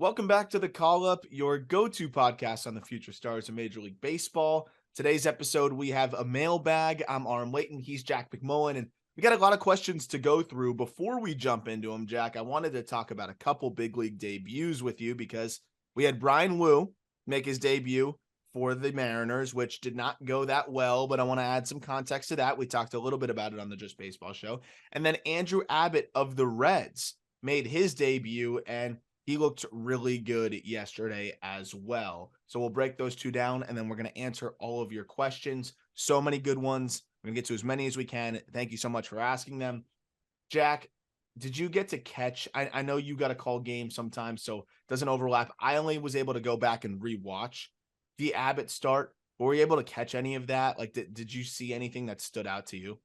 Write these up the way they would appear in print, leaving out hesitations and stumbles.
Welcome back to the Call Up, your go-to podcast on the future stars of Major League Baseball. Today's episode, we have a mailbag. I'm Aram Layton. He's Jack McMullen, and we got a lot of questions to go through. Before we jump into them, Jack, I wanted to talk about a couple big league debuts with you because we had Bryan Woo make his debut for the Mariners, which did not go that well, but I want to add some context to that. We talked a little bit about it on the Just Baseball show. And then Andrew Abbott of the Reds made his debut, and he looked really good yesterday as well. So we'll break those two down, and then we're going to answer all of your questions. So many good ones. We're going to get to as many as we can. Thank you so much for asking them. Jack, did you get to catch? I know you got to call games sometimes, so it doesn't overlap. I only was able to go back and rewatch the Abbott start. Were you able to catch any of that? Like, did you see anything that stood out to you?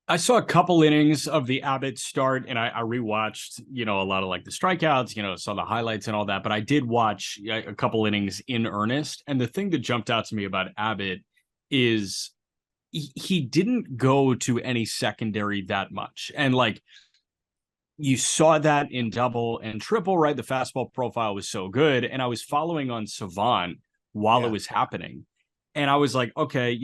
I saw a couple innings of the Abbott start, and I rewatched, a lot of like the strikeouts, saw the highlights and all that. But I did watch a couple innings in earnest. And the thing that jumped out to me about Abbott is he didn't go to any secondary that much. And like you saw that in double and triple, right? The fastball profile was so good. And I was following on Savant while it was happening. And I was like, okay,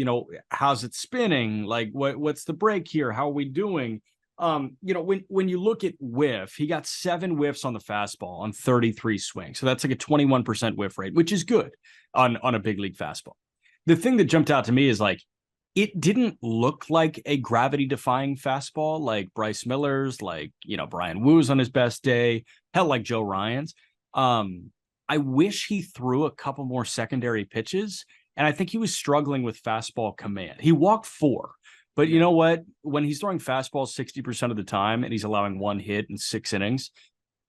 how's it spinning? Like, what's the break here? How are we doing? When you look at whiff, he got 7 whiffs on the fastball on 33 swings. So that's like a 21% whiff rate, which is good on a big league fastball. The thing that jumped out to me is like, it didn't look like a gravity-defying fastball like Bryce Miller's, like, Bryan Woo's on his best day, hell, like Joe Ryan's. I wish he threw a couple more secondary pitches. And I think he was struggling with fastball command. He walked 4, but you know what? When he's throwing fastballs 60% of the time and he's allowing 1 hit in 6 innings,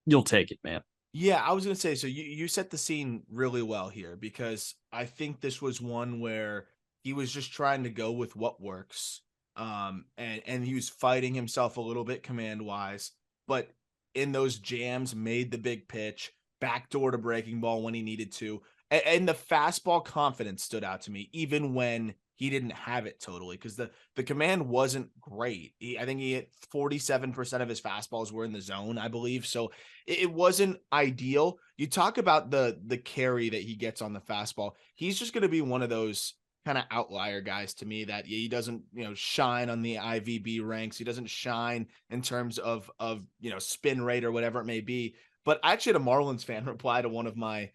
you'll take it, man. Yeah, I was going to say, so you set the scene really well here because I think this was one where he was just trying to go with what works. And he was fighting himself a little bit command-wise, but in those jams made the big pitch, backdoor to breaking ball when he needed to. And the fastball confidence stood out to me, even when he didn't have it totally, because the command wasn't great. I think he hit 47% of his fastballs were in the zone, I believe. So it wasn't ideal. You talk about the carry that he gets on the fastball. He's just going to be one of those kind of outlier guys to me that he doesn't, shine on the IVB ranks. He doesn't shine in terms of spin rate or whatever it may be. But I actually had a Marlins fan reply to one of my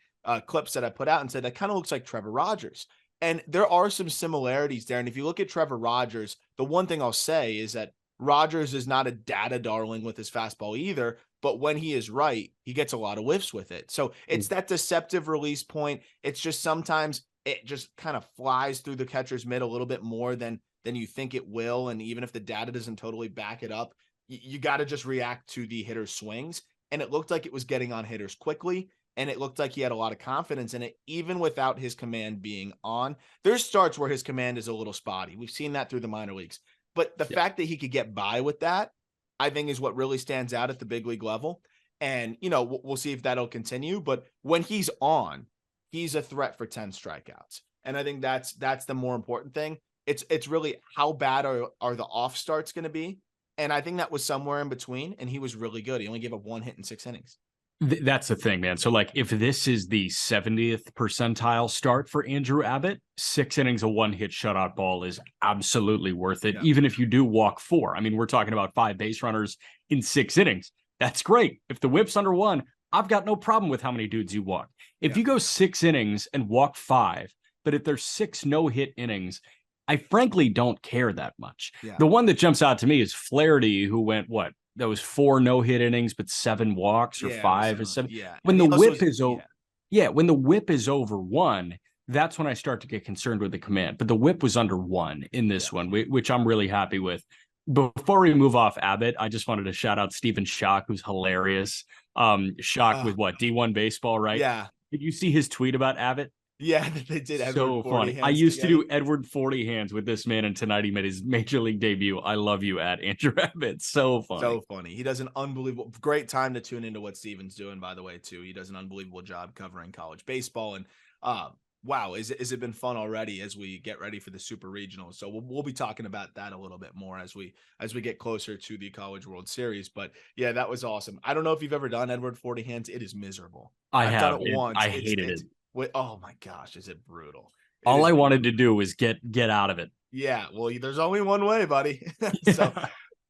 clips that I put out and said that kind of looks like Trevor Rogers. And there are some similarities there. And if you look at Trevor Rogers, the one thing I'll say is that Rogers is not a data darling with his fastball either, but when he is right, he gets a lot of whiffs with it. So it's that deceptive release point. It's just sometimes it just kind of flies through the catcher's mitt a little bit more than you think it will. And even if the data doesn't totally back it up, you got to just react to the hitter's swings. And it looked like it was getting on hitters quickly. And it looked like he had a lot of confidence in it, even without his command being on. There's starts where his command is a little spotty. We've seen that through the minor leagues. But the fact that he could get by with that, I think is what really stands out at the big league level. And, we'll see if that'll continue. But when he's on, he's a threat for 10 strikeouts. And I think that's the more important thing. It's really how bad are the off starts going to be? And I think that was somewhere in between. And he was really good. He only gave up 1 hit in 6 innings. That's the thing, man. So, like, if this is the 70th percentile start for Andrew Abbott, 6 innings of 1-hit shutout ball is absolutely worth it, even if you do walk 4. I mean, we're talking about 5 base runners in 6 innings. That's great. If the whip's under 1, I've got no problem with how many dudes you walk. If you go 6 innings and walk 5, but if there's 6 no-hit innings, I frankly don't care that much. The one that jumps out to me is Flaherty, who went, that was 4 no-hit innings, but 7 walks or 5 or 7. When the whip is over, when the whip is over 1, that's when I start to get concerned with the command. But the whip was under 1 in this one, which I'm really happy with. Before we move off Abbott, I just wanted to shout out Stephen Schock, who's hilarious. Schock with D1 baseball, right? Yeah. Did you see his tweet about Abbott? Yeah, they did. So funny. I used to do Edward 40 hands with this man, and tonight he made his major league debut. I love you, at Andrew Abbott. So funny. So funny. He does an unbelievable, great time to tune into what Steven's doing, by the way, too. He does an unbelievable job covering college baseball. And wow, is it been fun already as we get ready for the Super Regional? So we'll be talking about that a little bit more as we get closer to the College World Series. But yeah, that was awesome. I don't know if you've ever done Edward 40 hands. It is miserable. I I've done have it it. once. I hated it. Oh my gosh, is it brutal? It All is I wanted brutal. to do was get out of it. Yeah, well, there's only one way, buddy. So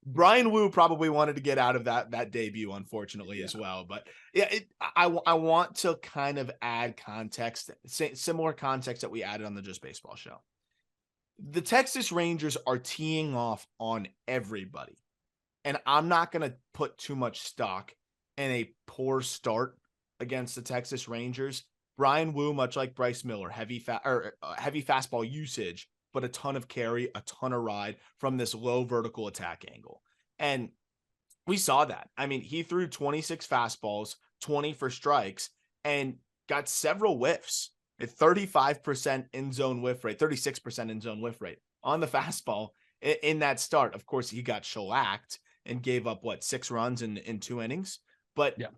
Bryan Woo probably wanted to get out of that debut, unfortunately, Yeah. as well. But yeah, I want to kind of add context, similar context that we added on the Just Baseball show. The Texas Rangers are teeing off on everybody, and I'm not going to put too much stock in a poor start against the Texas Rangers. Bryan Woo, much like Bryce Miller, heavy fastball usage, but a ton of carry, a ton of ride from this low vertical attack angle. And we saw that. I mean, he threw 26 fastballs, 20 for strikes, and got several whiffs. A 35% in zone whiff rate, 36% in zone whiff rate on the fastball in that start. Of course, he got shellacked and gave up 6 runs in 2 innings. But Yeah.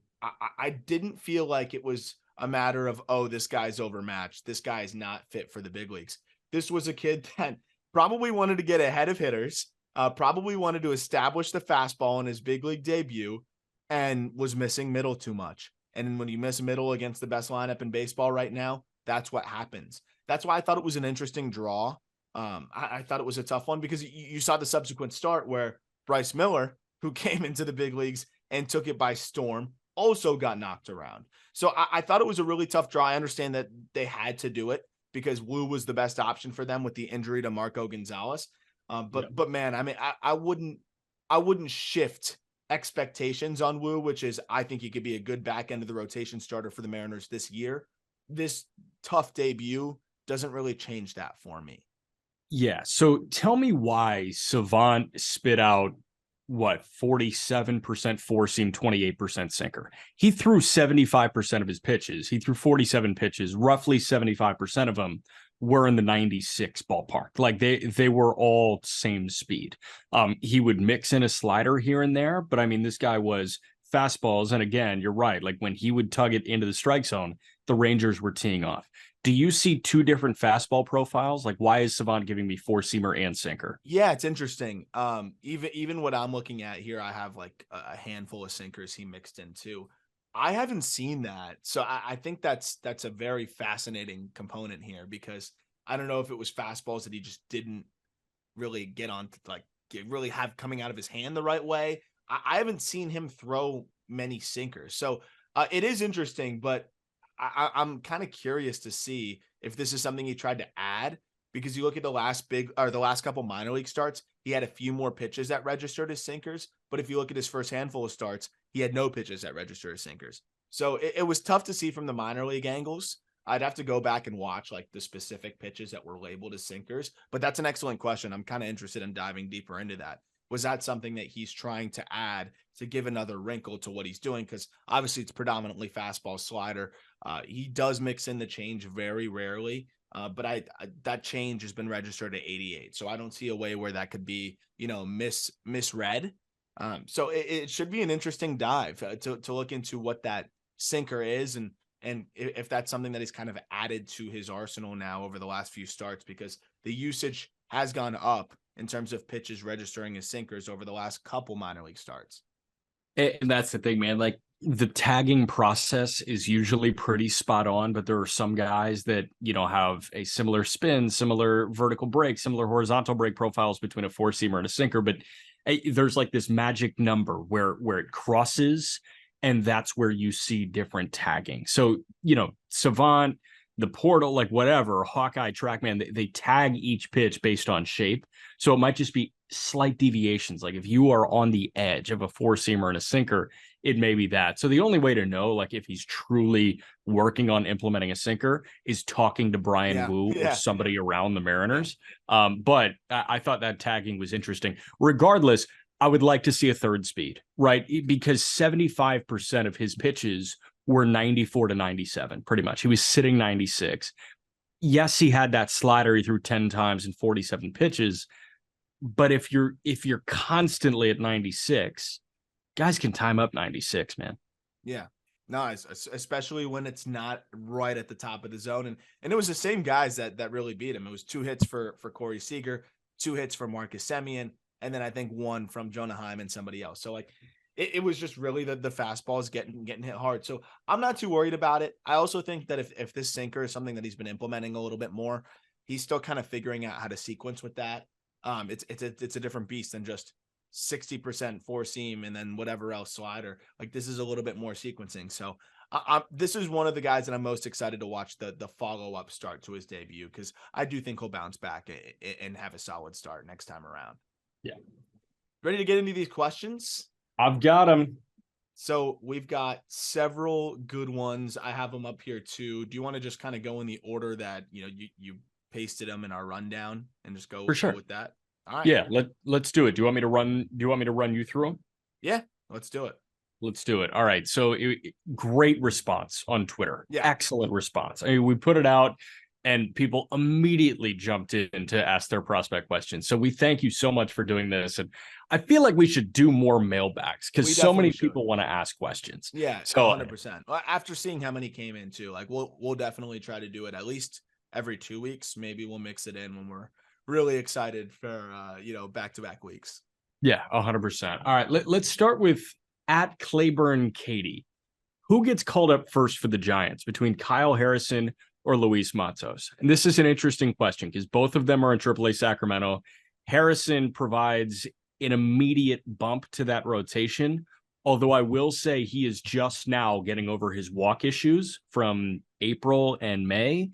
I didn't feel like it was a matter of, oh, this guy's overmatched. This guy's not fit for the big leagues. This was a kid that probably wanted to get ahead of hitters, probably wanted to establish the fastball in his big league debut, and was missing middle too much. And when you miss middle against the best lineup in baseball right now, that's what happens. That's why I thought it was an interesting draw. I thought it was a tough one because you saw the subsequent start where Bryce Miller, who came into the big leagues and took it by storm, also got knocked around. So I thought it was a really tough draw. I understand that they had to do it because Woo was the best option for them with the injury to Marco Gonzalez. But man, I mean, I wouldn't shift expectations on Woo, which is I think he could be a good back end of the rotation starter for the Mariners this year. This tough debut doesn't really change that for me. Yeah. So tell me why Savant spit out 47% four seam, 28% sinker. He threw 75% of his pitches. He threw 47 pitches, roughly 75% of them were in the 96 ballpark. Like they were all same speed. He would mix in a slider here and there, but I mean, this guy was fastballs. And again, you're right. Like when he would tug it into the strike zone, the Rangers were teeing off. Do you see two different fastball profiles? Like, why is Savant giving me four seamer and sinker? Yeah, it's interesting. Even what I'm looking at here, I have like a handful of sinkers he mixed in too. I haven't seen that, so I think that's a very fascinating component here because I don't know if it was fastballs that he just didn't really get on to really have coming out of his hand the right way. I haven't seen him throw many sinkers, so it is interesting, but I'm kind of curious to see if this is something he tried to add because you look at the last couple minor league starts, he had a few more pitches that registered as sinkers. But if you look at his first handful of starts, he had no pitches that registered as sinkers. So it was tough to see from the minor league angles. I'd have to go back and watch like the specific pitches that were labeled as sinkers. But that's an excellent question. I'm kind of interested in diving deeper into that. Was that something that he's trying to add to give another wrinkle to what he's doing? Because obviously it's predominantly fastball slider. He does mix in the change very rarely, but that change has been registered at 88. So I don't see a way where that could be, misread. So it should be an interesting dive to look into what that sinker is and if that's something that he's kind of added to his arsenal now over the last few starts, because the usage has gone up in terms of pitches registering as sinkers over the last couple minor league starts. And that's the thing, man. Like the tagging process is usually pretty spot on, but there are some guys that, have a similar spin, similar vertical break, similar horizontal break profiles between a four seamer and a sinker. But there's like this magic number where it crosses, and that's where you see different tagging. So, Savant, the portal, like whatever, Hawkeye, Trackman, they tag each pitch based on shape. So it might just be slight deviations. Like if you are on the edge of a four seamer and a sinker, it may be that. So the only way to know, like if he's truly working on implementing a sinker, is talking to Bryan Woo or somebody around the Mariners. But I thought that tagging was interesting. Regardless, I would like to see a third speed, right? Because 75% of his pitches were 94 to 97, pretty much. He was sitting 96. Yes, he had that slider he threw 10 times and 47 pitches. But if you're constantly at 96, guys can time up 96, man. Yeah. Nice, especially when it's not right at the top of the zone, and it was the same guys that really beat him. It was 2 hits for Corey Seager, 2 hits for Marcus Semien, and then I think one from Jonah Heim and somebody else. So like it was just really the fastballs getting hit hard. So I'm not too worried about it. I also think that if this sinker is something that he's been implementing a little bit more, he's still kind of figuring out how to sequence with that. It's a different beast than just 60% four seam and then whatever else slider. Like this is a little bit more sequencing. So this is one of the guys that I'm most excited to watch the follow up start to his debut, because I do think he'll bounce back and have a solid start next time around. Yeah. Ready to get into these questions? I've got him. So we've got several good ones. I have them up here too. Do you want to just kind of go in the order that you pasted them in our rundown and just go, For sure. go with that? All right. Yeah, let's do it. Do you want me to run you through them? Yeah, let's do it. Let's do it. All right. So great response on Twitter. Yeah. Excellent response. I mean, we put it out and people immediately jumped in to ask their prospect questions. So we thank you so much for doing this. And I feel like we should do more mailbags because so many people want to ask questions. Yeah, so 100%. After seeing how many came in too, like we'll definitely try to do it at least every 2 weeks. Maybe we'll mix it in when we're really excited for back-to-back weeks. Yeah, 100%. All right, let's start with at Claiborne Katie. Who gets called up first for the Giants between Kyle Harrison or Luis Matos? And this is an interesting question because both of them are in AAA Sacramento. Harrison provides an immediate bump to that rotation, although I will say he is just now getting over his walk issues from April and May.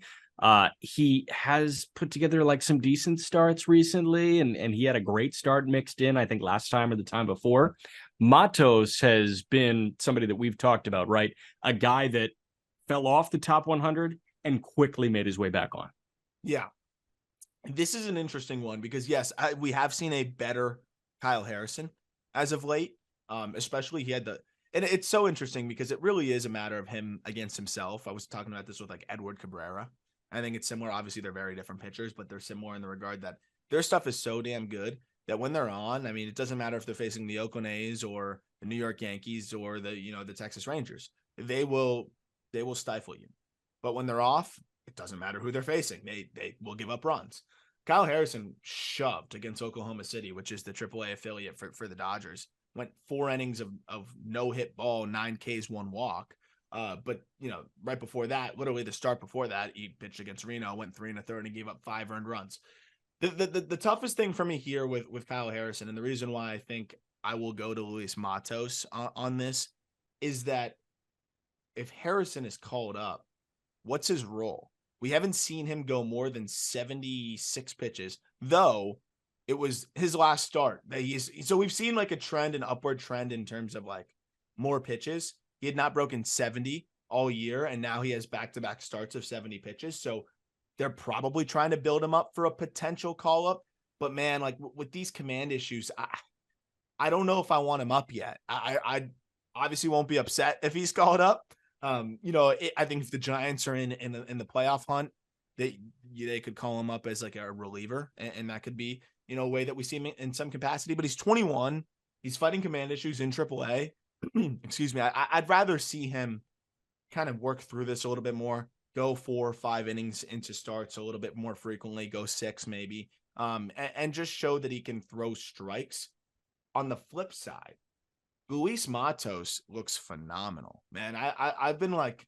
He has put together like some decent starts recently, and he had a great start mixed in, I think, last time or the time before. Matos has been somebody that we've talked about, right? A guy that fell off the top 100 and quickly made his way back on. Yeah. This is an interesting one because, yes, we have seen a better Kyle Harrison as of late, especially he had and it's so interesting because it really is a matter of him against himself. I was talking about this with like Edward Cabrera. I think it's similar. Obviously, they're very different pitchers, but they're similar in the regard that their stuff is so damn good that when they're on, I mean, it doesn't matter if they're facing the Oakland A's or the New York Yankees or the Texas Rangers. They will stifle you. But when they're off, it doesn't matter who they're facing. They will give up runs. Kyle Harrison shoved against Oklahoma City, which is the AAA affiliate for the Dodgers. Went 4 innings of no hit ball, 9 Ks, 1 walk. But right before that, literally the start before that, he pitched against Reno, went 3 1/3, and he gave up 5 earned runs. The toughest thing for me here with Kyle Harrison, and the reason why I think I will go to Luis Matos on this, is that if Harrison is called up, what's his role? We haven't seen him go more than 76 pitches, though it was his last start. So we've seen like a trend, an upward trend in terms of like more pitches. He had not broken 70 all year, and now he has back-to-back starts of 70 pitches. So they're probably trying to build him up for a potential call-up. But, man, like with these command issues, I don't know if I want him up yet. I obviously won't be upset if he's called up. I think if the Giants are in the playoff hunt, they could call him up as like a reliever, and that could be, a way that we see him in some capacity. But he's 21. He's fighting command issues in AAA. Excuse me. I'd rather see him kind of work through this a little bit more, go 4 or 5 innings into starts a little bit more frequently, go 6 maybe, and just show that he can throw strikes. On the flip side, Luis Matos looks phenomenal, man. I've been like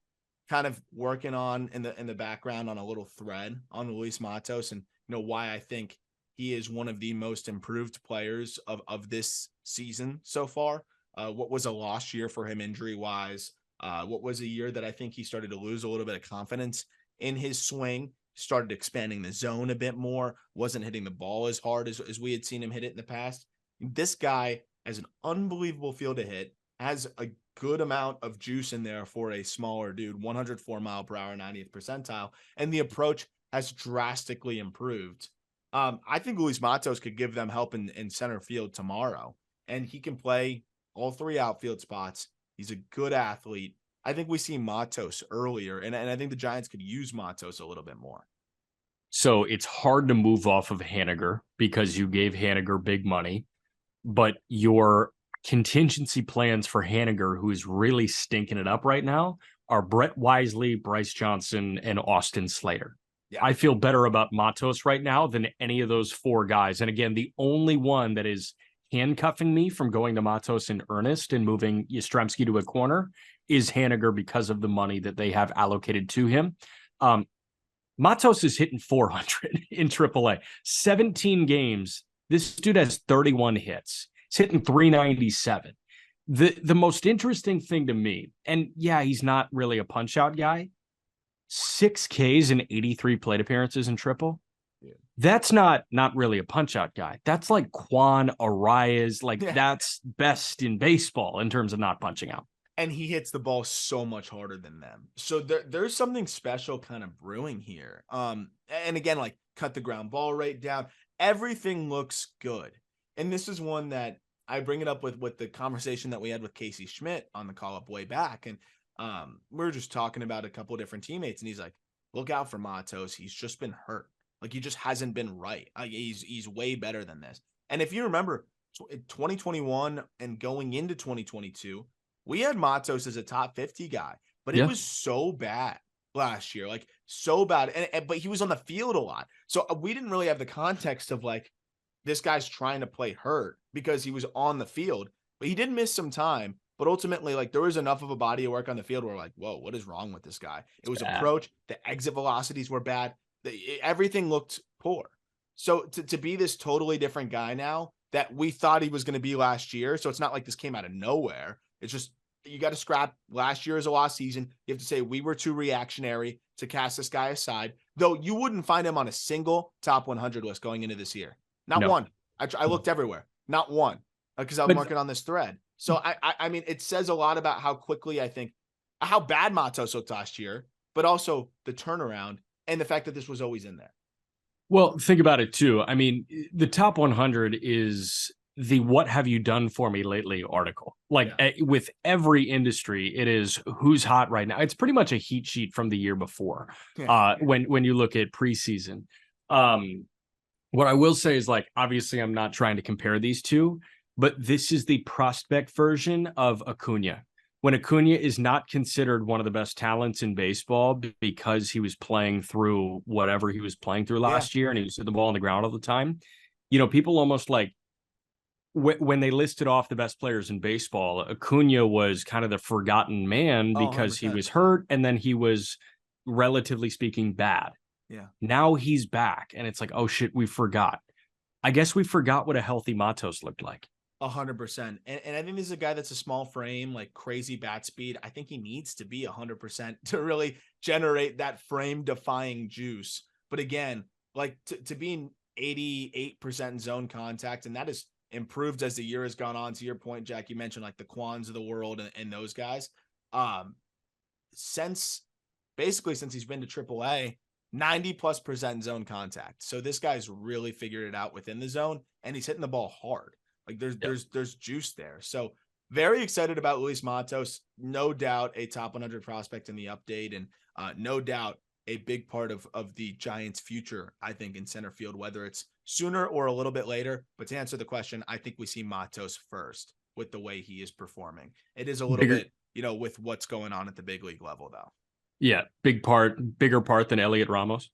kind of working on in the background on a little thread on Luis Matos, and why I think he is one of the most improved players of this season so far. What was a lost year for him injury wise? What was a year that I think he started to lose a little bit of confidence in his swing, started expanding the zone a bit more, wasn't hitting the ball as hard as we had seen him hit it in the past. This guy has an unbelievable feel to hit, has a good amount of juice in there for a smaller dude, 104 mile per hour, 90th percentile, and the approach has drastically improved. I think Luis Matos could give them help in center field tomorrow, and he can play all 3 outfield spots. He's a good athlete. I think we see Matos earlier, and I think the Giants could use Matos a little bit more. So it's hard to move off of Haniger because you gave Haniger big money, but you're contingency plans for Haniger, who is really stinking it up right now, are Brett Wisely, Bryce Johnson, and Austin Slater. Yeah. I feel better about Matos right now than any of those four guys. And again, the only one that is handcuffing me from going to Matos in earnest and moving Yastrzemski to a corner is Haniger because of the money that they have allocated to him. Matos is hitting 400 in AAA. 17 games. This dude has 31 hits. He's hitting 397. The most interesting thing to me, and yeah, he's not really a punch-out guy, 6 Ks and 83 plate appearances in triple. Yeah. That's not really a punch-out guy. That's like Juan Arias. That's best in baseball in terms of not punching out. And he hits the ball so much harder than them. So there's something special kind of brewing here. And again, like cut the ground ball rate down. Everything looks good. And this is one that I bring it up with the conversation that we had with Casey Schmidt on the call up way back. And we were just talking about a couple of different teammates. And he's like, look out for Matos. He's just been hurt. Like he just hasn't been right. He's way better than this. And if you remember 2021 and going into 2022, we had Matos as a top 50 guy, but it was so bad last year, like so bad. But he was on the field a lot. So we didn't really have the context of like, this guy's trying to play hurt because he was on the field, but he did miss some time. But ultimately, like there was enough of a body of work on the field where we're like, whoa, what is wrong with this guy? It was approach. The exit velocities were bad. Everything looked poor. So to be this totally different guy now that we thought he was going to be last year. So it's not like this came out of nowhere. It's just, you got to scrap last year as a lost season. You have to say we were too reactionary to cast this guy aside, though you wouldn't find him on a single top 100 list going into this year. Not one. I looked everywhere. Not one, because I'm working on this thread. So I mean, it says a lot about how quickly I think how bad Matos looked last year, but also the turnaround and the fact that this was always in there. Well, think about it too. I mean, the top 100 is the "What have you done for me lately" article. Like with every industry, it is who's hot right now. It's pretty much a heat sheet from the year before. When you look at preseason, what I will say is, like, obviously I'm not trying to compare these two, but this is the prospect version of Acuna. When Acuna is not considered one of the best talents in baseball because he was playing through whatever he was playing through last year and he was hitting the ball on the ground all the time, you know, people almost like, when they listed off the best players in baseball, Acuna was kind of the forgotten man because he was hurt and then he was, relatively speaking, bad. Yeah. Now he's back and it's like, oh shit, we forgot. I guess we forgot what a healthy Matos looked like. 100%. And I think this is a guy that's a small frame, like crazy bat speed. I think he needs to be 100% to really generate that frame defying juice. But again, like to being 88% zone contact, and that is improved as the year has gone on. To your point, Jack, you mentioned like the Quans of the world and those guys. Since he's been to AAA, 90+% zone contact. So this guy's really figured it out within the zone, and he's hitting the ball hard. Like there's juice there. So very excited about Luis Matos. No doubt a top 100 prospect in the update, and no doubt a big part of the Giants' future, I think, in center field, whether it's sooner or a little bit later. But to answer the question, I think we see Matos first with the way he is performing. It is a little bit, with what's going on at the big league level, though. Yeah, bigger part than Elliot Ramos.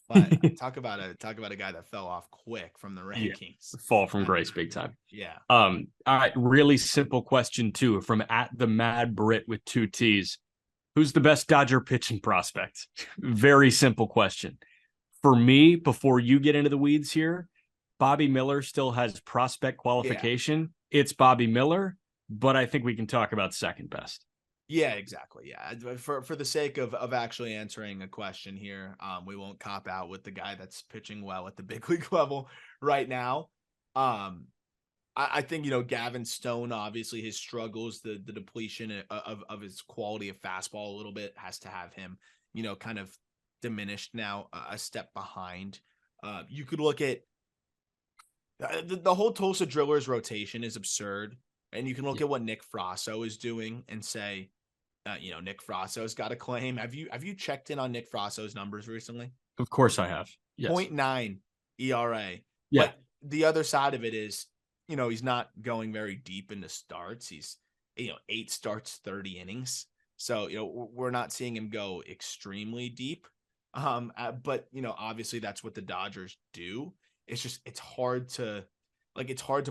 But talk about a guy that fell off quick from the rankings. Fall from grace big time. Yeah. All right, really simple question too, from @the_Mad_Brit with 2 T's. Who's the best Dodger pitching prospect? Very simple question. For me, before you get into the weeds here, Bobby Miller still has prospect qualification. Yeah. It's Bobby Miller, but I think we can talk about second best. Yeah, exactly. Yeah. For the sake of actually answering a question here, we won't cop out with the guy that's pitching well at the big league level right now. I think, Gavin Stone, obviously his struggles, the depletion of his quality of fastball a little bit has to have him, kind of diminished now, a step behind. You could look at the whole Tulsa Drillers rotation is absurd. And you can look at what Nick Frasso is doing and say, Nick Frasso's got a claim. Have you checked in on Nick Frasso's numbers recently? Of course I have. Yes. 0.9 ERA. Yeah. But the other side of it is he's not going very deep into starts. He's, 8 starts, 30 innings. So, we're not seeing him go extremely deep. But, obviously that's what the Dodgers do. It's hard to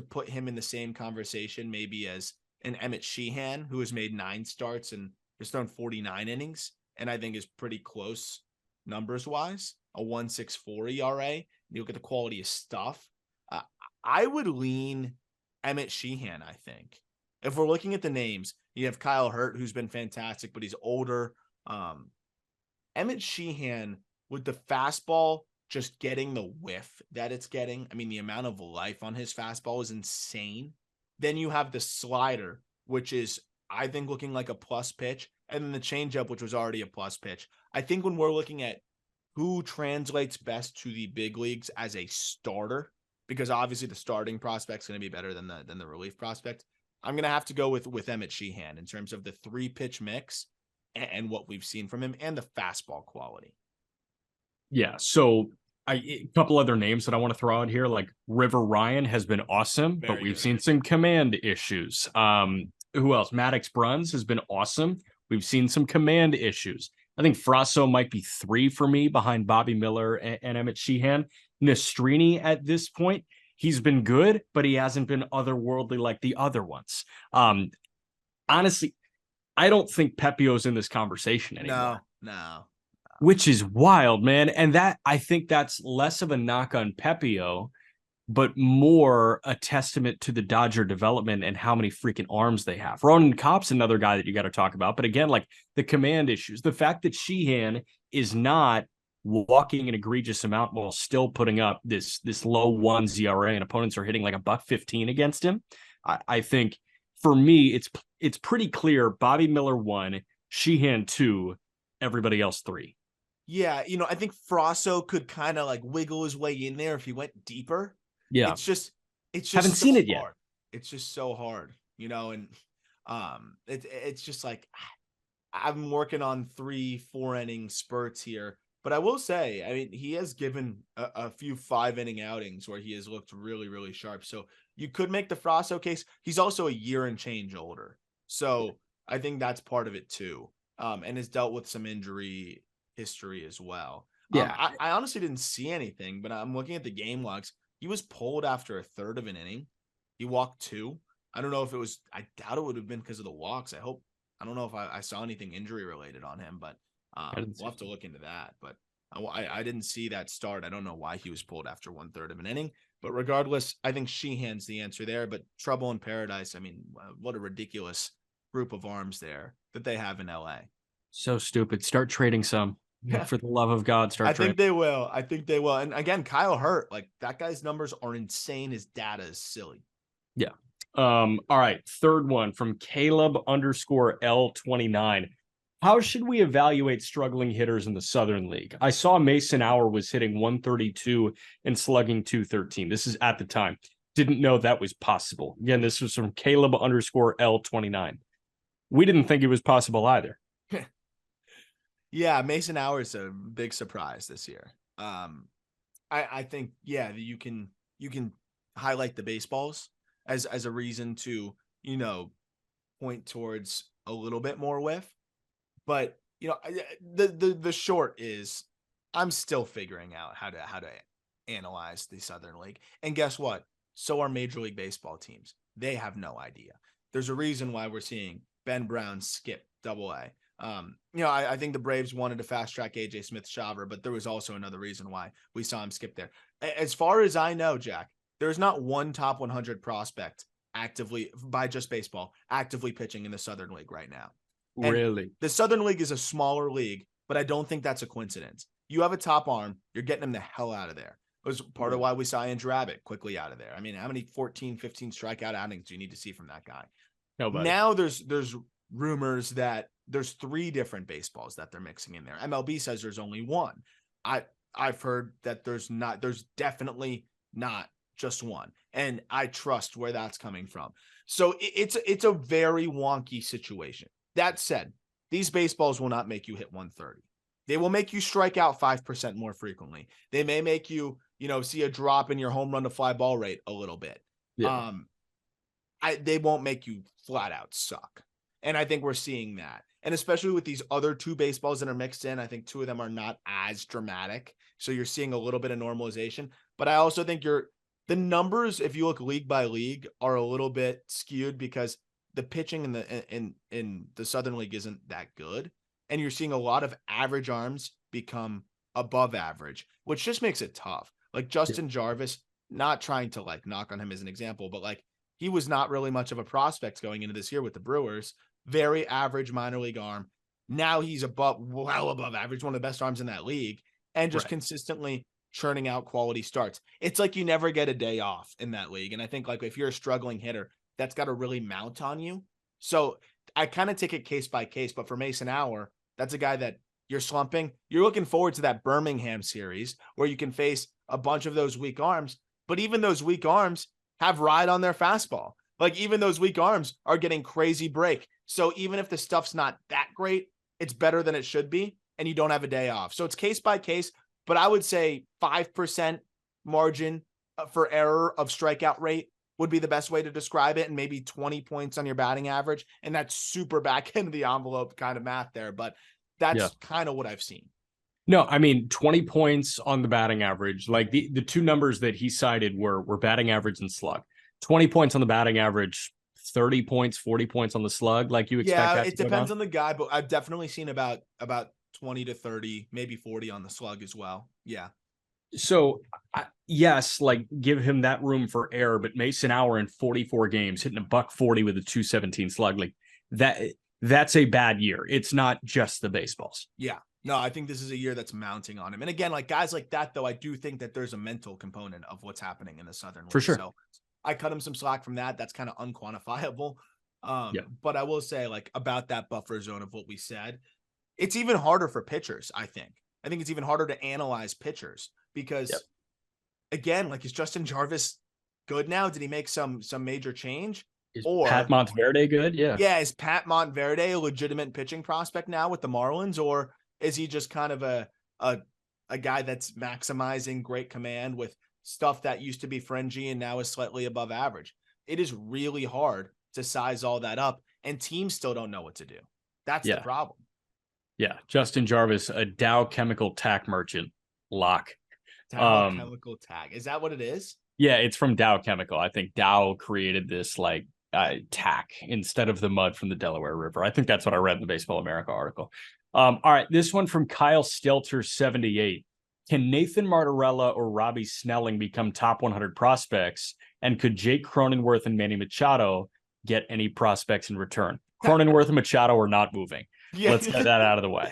put him in the same conversation maybe as an Emmett Sheehan, who has made 9 starts and has thrown 49 innings. And I think is pretty close numbers wise, a 1.64 ERA. You look at the quality of stuff. I would lean Emmett Sheehan, I think. If we're looking at the names, you have Kyle Hurt, who's been fantastic, but he's older. Emmett Sheehan, with the fastball just getting the whiff that it's getting, I mean, the amount of life on his fastball is insane. Then you have the slider, which is, I think, looking like a plus pitch, and then the changeup, which was already a plus pitch. I think when we're looking at who translates best to the big leagues as a starter, because obviously the starting prospect's going to be better than the relief prospect, I'm going to have to go with Emmett Sheehan in terms of the 3-pitch mix and what we've seen from him and the fastball quality. Yeah. So a couple other names that I want to throw out here, like River Ryan has been awesome, but we've seen some command issues. Who else? Maddox Bruns has been awesome. We've seen some command issues. I think Frasso might be 3 for me behind Bobby Miller and Emmett Sheehan. Nastrini at this point, he's been good, but he hasn't been otherworldly like the other ones. Honestly, I don't think Pepio's in this conversation anymore. No. Which is wild, man. And that, I think that's less of a knock on Pepio, but more a testament to the Dodger development and how many freaking arms they have. Ronan Kopp's another guy that you got to talk about. But again, like the command issues, the fact that Sheehan is not walking an egregious amount while still putting up this low 1 ERA and opponents are hitting like $1.15 against him. I think for me, it's pretty clear. Bobby Miller 1, Sheehan 2, everybody else 3. Yeah, I think Frasso could kind of like wiggle his way in there if he went deeper. Yeah. It's just haven't so seen it hard. yet. It's just so hard, and it's just like I'm working on 3-4 inning spurts here. But I will say, I mean, he has given a few 5-inning outings where he has looked really, really sharp. So you could make the Frasso case. He's also a year and change older. So I think that's part of it too. And has dealt with some injury history as well. Yeah. I honestly didn't see anything, but I'm looking at the game logs. He was pulled after a third of an inning. He walked 2. I don't know if it was, I doubt it would have been because of the walks. I don't know if I saw anything injury related on him, but we'll have to look into that. But I didn't see that start. I don't know why he was pulled after 1/3 of an inning. But regardless, I think Sheehan's the answer there. But trouble in paradise, I mean, what a ridiculous group of arms there that they have in LA. So stupid. Start trading some. Yeah. For the love of God, start trading. I think they will. And again, Kyle Hurt, like that guy's numbers are insane. His data is silly. Yeah. All right. Third one from Caleb_L29. How should we evaluate struggling hitters in the Southern League? I saw Mason Auer was hitting 132 and slugging 213. This is at the time. Didn't know that was possible. Again, this was from Caleb_L29. We didn't think it was possible either. Yeah, Mason Auer is a big surprise this year. I think, yeah, you can highlight the baseballs as a reason to, point towards a little bit more whiff. But, the short is I'm still figuring out how to analyze the Southern League. And guess what? So are Major League Baseball teams. They have no idea. There's a reason why we're seeing Ben Brown skip Double-A. I think the Braves wanted to fast track AJ Smith-Shawver, but there was also another reason why we saw him skip there. As far as I know, Jack, there's not one top 100 prospect actively by just baseball actively pitching in the Southern League right now. And really? The Southern League is a smaller league, but I don't think that's a coincidence. You have a top arm, you're getting him the hell out of there. It was part of why we saw Andrew Abbott quickly out of there. I mean, how many 14, 15 strikeout outings do you need to see from that guy? Nobody. Now there's rumors that there's 3 different baseballs that they're mixing in there. MLB says there's only 1. I've heard that there's definitely not just 1. And I trust where that's coming from. So it's a very wonky situation. That said, these baseballs will not make you hit 130. They will make you strike out 5% more frequently. They may make you, see a drop in your home run to fly ball rate a little bit. Yeah. They won't make you flat out suck. And I think we're seeing that. And especially with these other two baseballs that are mixed in, I think two of them are not as dramatic. So you're seeing a little bit of normalization. But I also think the numbers, if you look league by league, are a little bit skewed because the pitching in the Southern League isn't that good. And you're seeing a lot of average arms become above average, which just makes it tough. Like Justin Jarvis, not trying to like knock on him as an example, but like he was not really much of a prospect going into this year with the Brewers. Very average minor league arm. Now he's well above average, one of the best arms in that league, and just consistently churning out quality starts. It's like you never get a day off in that league. And I think like if you're a struggling hitter, that's got to really mount on you. So I kind of take it case by case. But for Mason Auer, that's a guy that you're slumping. You're looking forward to that Birmingham series where you can face a bunch of those weak arms. But even those weak arms have ride on their fastball. Like even those weak arms are getting crazy break. So even if the stuff's not that great, it's better than it should be. And you don't have a day off. So it's case by case. But I would say 5% margin for error of strikeout rate would be the best way to describe it. And maybe 20 points on your batting average. And that's super back into the envelope kind of math there. But that's kind of what I've seen. No, I mean, 20 points on the batting average. Like the two numbers that he cited were batting average and slug. 20 points on the batting average, 30 points, 40 points on the slug. Like you expect. Yeah, it depends on the guy, but I've definitely seen about 20 to 30, maybe 40 on the slug as well. Yeah. So yes, like give him that room for error, but Mason Auer in 44 games hitting $140 with a 217 slug, like that's a bad year. It's not just the baseballs. Yeah. No, I think this is a year that's mounting on him. And again, like guys like that, though, I do think that there's a mental component of what's happening in the Southern League. For sure. So I cut him some slack from that. That's kind of unquantifiable. But I will say like about that buffer zone of what we said, it's even harder for pitchers. I think it's even harder to analyze pitchers because again, like is Justin Jarvis good now? Did he make some major change? Is Pat Monteverde good? Yeah. Yeah. Is Pat Monteverde a legitimate pitching prospect now with the Marlins, or is he just kind of a guy that's maximizing great command with stuff that used to be fringy and now is slightly above average? It is really hard to size all that up, and teams still don't know what to do. That's the problem. Yeah. Justin Jarvis, a Dow Chemical Tack merchant lock. Dow Chemical Tack. Is that what it is? Yeah, it's from Dow Chemical. I think Dow created this like tack instead of the mud from the Delaware River. I think that's what I read in the Baseball America article. All right, this one from Kyle Stelter 78. Can Nathan Martorella or Robbie Snelling become top 100 prospects? And could Jake Cronenworth and Manny Machado get any prospects in return? Cronenworth and Machado are not moving. Let's get that out of the way.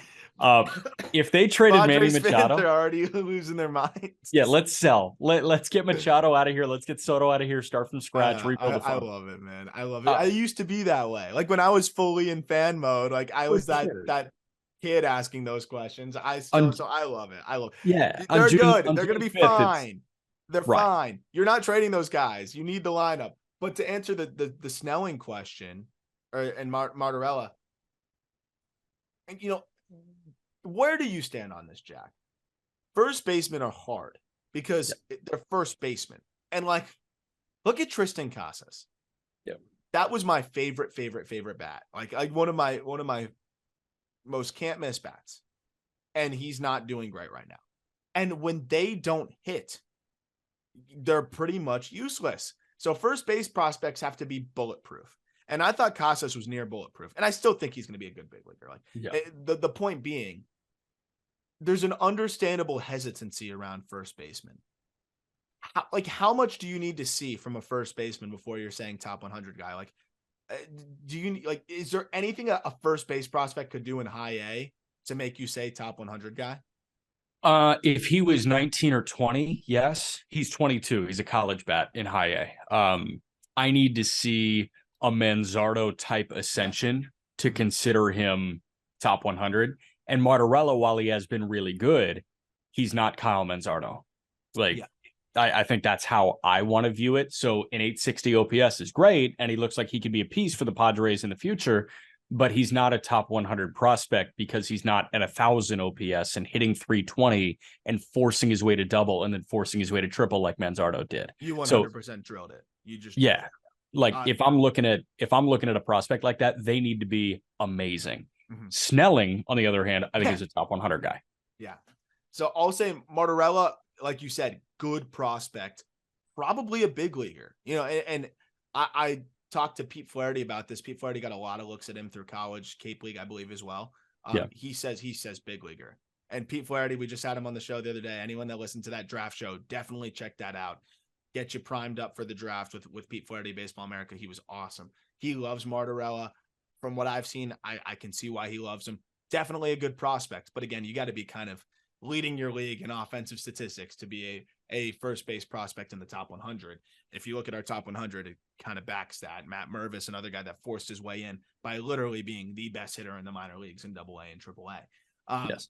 If they traded Manny Machado, they're already losing their minds. Yeah, let's sell. Let's get Machado out of here. Let's get Soto out of here. Start from scratch. Rebuild the farm. I love it, man. I love it. I used to be that way. Like when I was fully in fan mode, like I was that kid asking those questions. So I love it. I love it. Yeah, they're good. They're gonna be fine. They're fine. You're not trading those guys. You need the lineup. But to answer the Snelling question, and Martorella, and where do you stand on this, Jack? First basemen are hard because they're first basemen. And like, look at Tristan Casas. Yeah. That was my favorite bat. Like one of my most can't miss bats. And he's not doing great right now. And when they don't hit, they're pretty much useless. So first base prospects have to be bulletproof. And I thought Casas was near bulletproof. And I still think he's going to be a good big leaguer. The point being, there's an understandable hesitancy around first baseman. How much do you need to see from a first baseman before you're saying top 100 guy? Like, is there anything a first base prospect could do in high A to make you say top 100 guy? If he was 19 or 20, yes. He's 22. He's a college bat in high A. I need to see a Manzardo type ascension to consider him top 100. And Martorella, while he has been really good, he's not Kyle Manzardo. I think that's how I want to view it. So an 860 OPS is great, and he looks like he could be a piece for the Padres in the future, but he's not a top 100 prospect because he's not at 1,000 OPS and hitting 320 and forcing his way to double and then forcing his way to triple like Manzardo did. You 100% drilled it. You just Yeah. Like uh, if I'm looking at a prospect like that, they need to be amazing. mhm. Snelling, on the other hand, I think is a top 100 guy. Yeah. So I'll say Martorella, like you said, good prospect, probably a big leaguer. And I talked to Pete Flaherty about this. Pete Flaherty got a lot of looks at him through college, Cape League, I believe, as well. Yeah. He says big leaguer. And Pete Flaherty, we just had him on the show the other day. Anyone that listened to that draft show, definitely check that out. Get you primed up for the draft with Pete Flaherty, Baseball America. He was awesome. He loves Martorella. From what I've seen, I can see why he loves him. Definitely a good prospect. But again, you got to be kind of leading your league in offensive statistics to be a first base prospect in the top 100. If you look at our top 100, it kind of backs that. Matt Mervis, another guy that forced his way in by literally being the best hitter in the minor leagues in AA and AAA. Yes.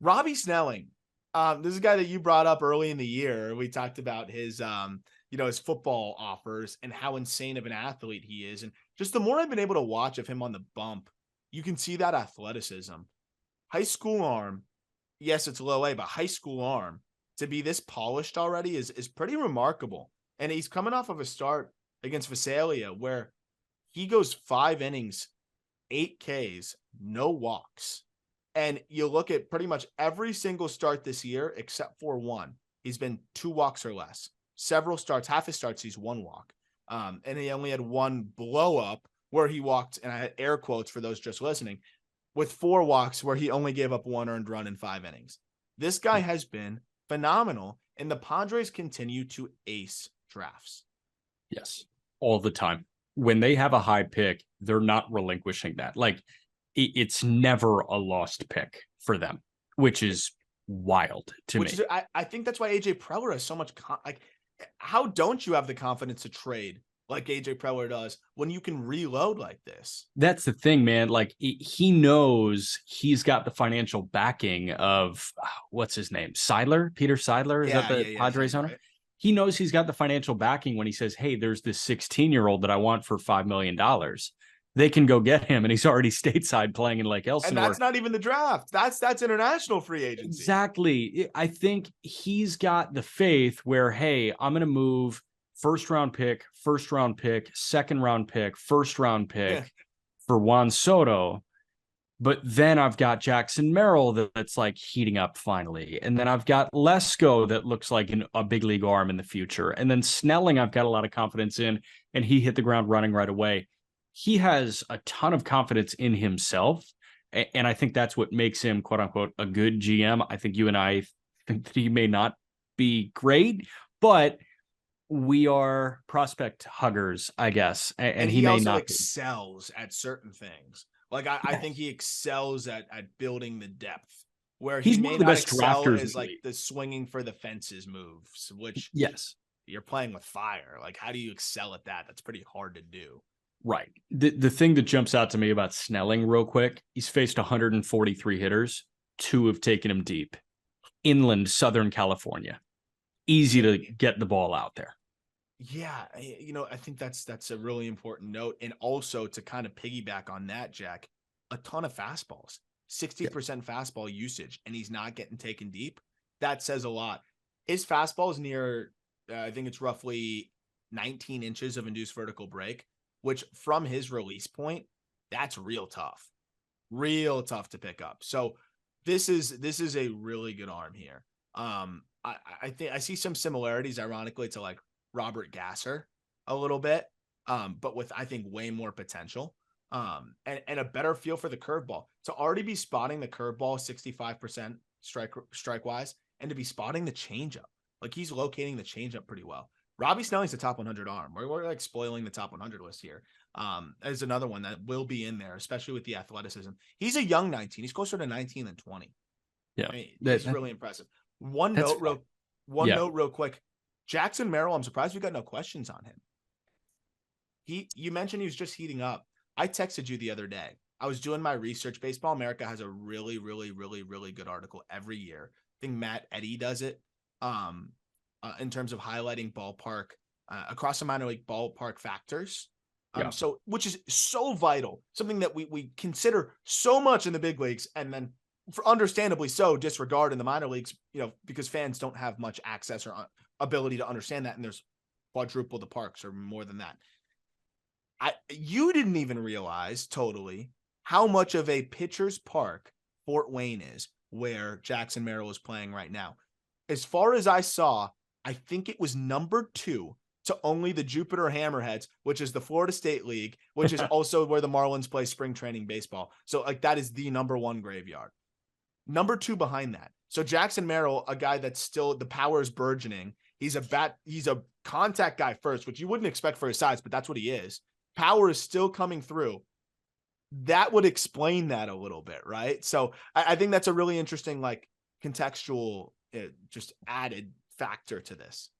Robbie Snelling. This is a guy that you brought up early in the year. We talked about his his football offers and how insane of an athlete he is. And just the more I've been able to watch of him on the bump, you can see that athleticism. High school arm, yes, it's low A, but high school arm to be this polished already is pretty remarkable. And he's coming off of a start against Visalia where he goes 5 innings, 8 Ks, no walks. And you look at pretty much every single start this year, except for one, he's been 2 walks or less. Several starts, half his starts, he's 1 walk. And he only had 1 blow up where he walked, and I had air quotes for those just listening, with 4 walks where he only gave up 1 earned run in 5 innings. This guy has been phenomenal, and the Padres continue to ace drafts. Yes, all the time. When they have a high pick, they're not relinquishing that. Like, it's never a lost pick for them, which is wild to me. I think that's why AJ Preller has so much how don't you have the confidence to trade like AJ Preller does when you can reload like this? That's the thing, man. Like, he knows he's got the financial backing of what's his name? Peter Seidler. Is that the Padres owner? Right. He knows he's got the financial backing when he says, hey, there's this 16-year-old that I want for $5 million. They can go get him, and he's already stateside playing in Lake Elsinore. And that's not even the draft. That's international free agency. Exactly. I think he's got the faith where, hey, I'm going to move first round pick, second round pick, first round pick for Juan Soto. But then I've got Jackson Merrill that's like heating up finally. And then I've got Lesko that looks like a big league arm in the future. And then Snelling, I've got a lot of confidence in, and he hit the ground running right away. He has a ton of confidence in himself. And I think that's what makes him, quote unquote, a good GM. I think you and I think that he may not be great, but we are prospect huggers, I guess. And he may also not excels at certain things. Like I think he excels at building the depth where he may not excel as like the swinging for the fences moves, which you're playing with fire. Like, how do you excel at that? That's pretty hard to do. Right. The thing that jumps out to me about Snelling real quick, he's faced 143 hitters. 2 have taken him deep. Inland, Southern California. Easy to get the ball out there. Yeah, I think that's a really important note. And also to kind of piggyback on that, Jack, a ton of fastballs, 60% fastball usage, and he's not getting taken deep. That says a lot. His fastball is near, I think it's roughly 19 inches of induced vertical break, which from his release point, that's real tough to pick up. So this is a really good arm here. I think I see some similarities, ironically, to like Robert Gasser a little bit, but with, I think, way more potential, and a better feel for the curveball. To already be spotting the curveball 65% strike wise, and to be spotting the changeup, like he's locating the changeup pretty well. Robbie Snelling's the top 100 arm. We're like spoiling the top 100 list here. There's another one that will be in there, especially with the athleticism. He's a young 19. He's closer to 19 than 20. Yeah, I mean, that's really impressive. One note real quick. Jackson Merrill, I'm surprised we got no questions on him. You mentioned he was just heating up. I texted you the other day. I was doing my research. Baseball America has a really, really, really, really good article every year. I think Matt Eddy does it in terms of highlighting ballpark across the minor league ballpark factors. So, which is so vital, something that we consider so much in the big leagues, and then for understandably so disregard in the minor leagues, because fans don't have much access or ability to understand that, and there's quadruple the parks or more than that. You didn't even realize totally how much of a pitcher's park Fort Wayne is, where Jackson Merrill is playing right now. As far as I saw, I think it was number 2 to only the Jupiter Hammerheads, which is the Florida State League, which is also where the Marlins play spring training baseball. So like that is the number 1 graveyard. Number 2 behind that. So Jackson Merrill, a guy that's still, the power is burgeoning. He's a contact guy first, which you wouldn't expect for his size, but that's what he is. Power is still coming through. That would explain that a little bit, right? So I think that's a really interesting, like, contextual, just added factor to this.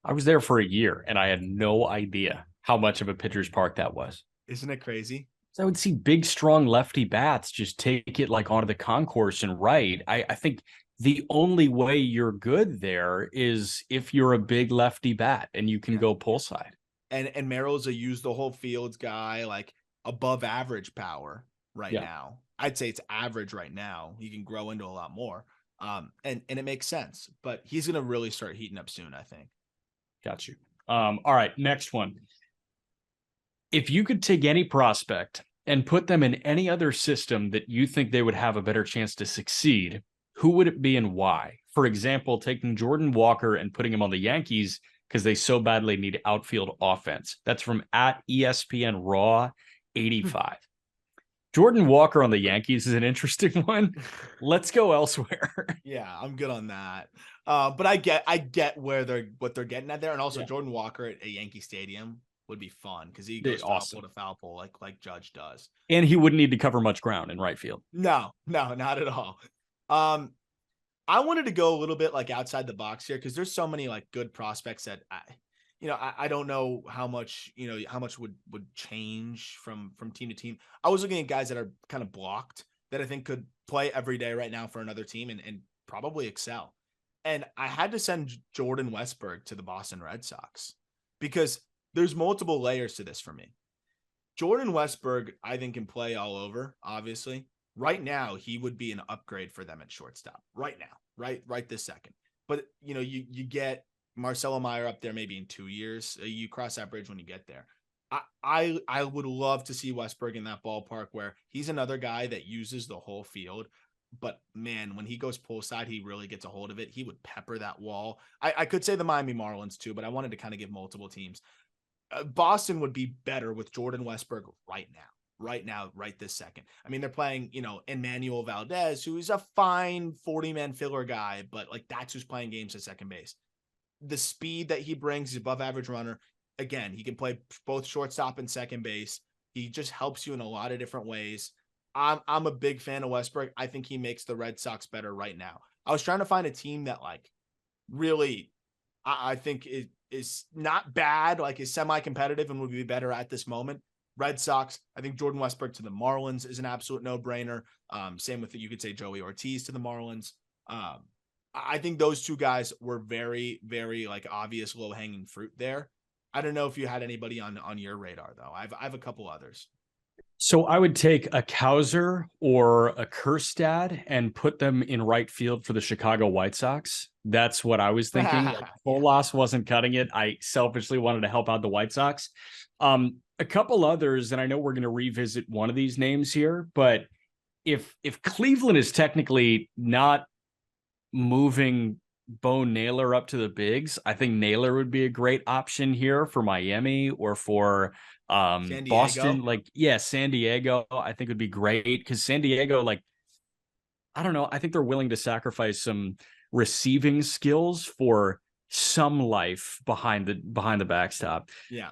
I was there for a year and I had no idea how much of a pitcher's park that was. Isn't it crazy? So I would see big, strong lefty bats just take it like onto the concourse and right. I think the only way you're good there is if you're a big lefty bat and you can go pull side. And Merrill's a use the whole fields guy, like above average power right now. I'd say it's average right now. He can grow into a lot more. And it makes sense, but he's going to really start heating up soon, I think. Got you. All right, next one. If you could take any prospect and put them in any other system that you think they would have a better chance to succeed, who would it be and why? For example, taking Jordan Walker and putting him on the Yankees because they so badly need outfield offense. That's from @ESPN Raw 85. Jordan Walker on the Yankees is an interesting one. Let's go elsewhere. Yeah, I'm good on that. But I get what they're getting at there, and also Jordan Walker at a Yankee Stadium would be fun because he goes foul pole to foul pole like Judge does, and he wouldn't need to cover much ground in right field. No, not at all. I wanted to go a little bit like outside the box here because there's so many like good prospects that I don't know how much would change from team to team. I was looking at guys that are kind of blocked that I think could play every day right now for another team and probably excel. And I had to send Jordan Westburg to the Boston Red Sox because there's multiple layers to this for me. Jordan Westburg, I think, can play all over, obviously. Right now, he would be an upgrade for them at shortstop. Right now, right this second. But, you get Marcelo Meyer up there maybe in 2 years. You cross that bridge when you get there. I would love to see Westburg in that ballpark where he's another guy that uses the whole field. But, man, when he goes pull side, he really gets a hold of it. He would pepper that wall. I could say the Miami Marlins, too, but I wanted to kind of give multiple teams. Boston would be better with Jordan Westburg right now, right this second. I mean, they're playing, Emmanuel Valdez, who is a fine 40-man filler guy, but like that's who's playing games at second base. The speed that he brings, he's above average runner. Again, he can play both shortstop and second base. He just helps you in a lot of different ways. I'm a big fan of Westbrook. I think he makes the Red Sox better right now. I was trying to find a team that like really, I think it is not bad, like is semi-competitive and would be better at this moment. Red Sox, I think Jordan Westbrook to the Marlins is an absolute no-brainer. Same with you could say Joey Ortiz to the Marlins. I think those two guys were very, very like obvious low-hanging fruit there. I don't know if you had anybody on your radar though. I have a couple others. So I would take a Kauser or a Kjerstad and put them in right field for the Chicago White Sox. That's what I was thinking. Bolas wasn't cutting it. I selfishly wanted to help out the White Sox. A couple others, and I know we're going to revisit one of these names here, but if Cleveland is technically not moving Bo Naylor up to the bigs, I think Naylor would be a great option here for Miami or for Boston. San Diego, I think would be great because San Diego, I don't know, I think they're willing to sacrifice some receiving skills for some life behind the backstop. Yeah.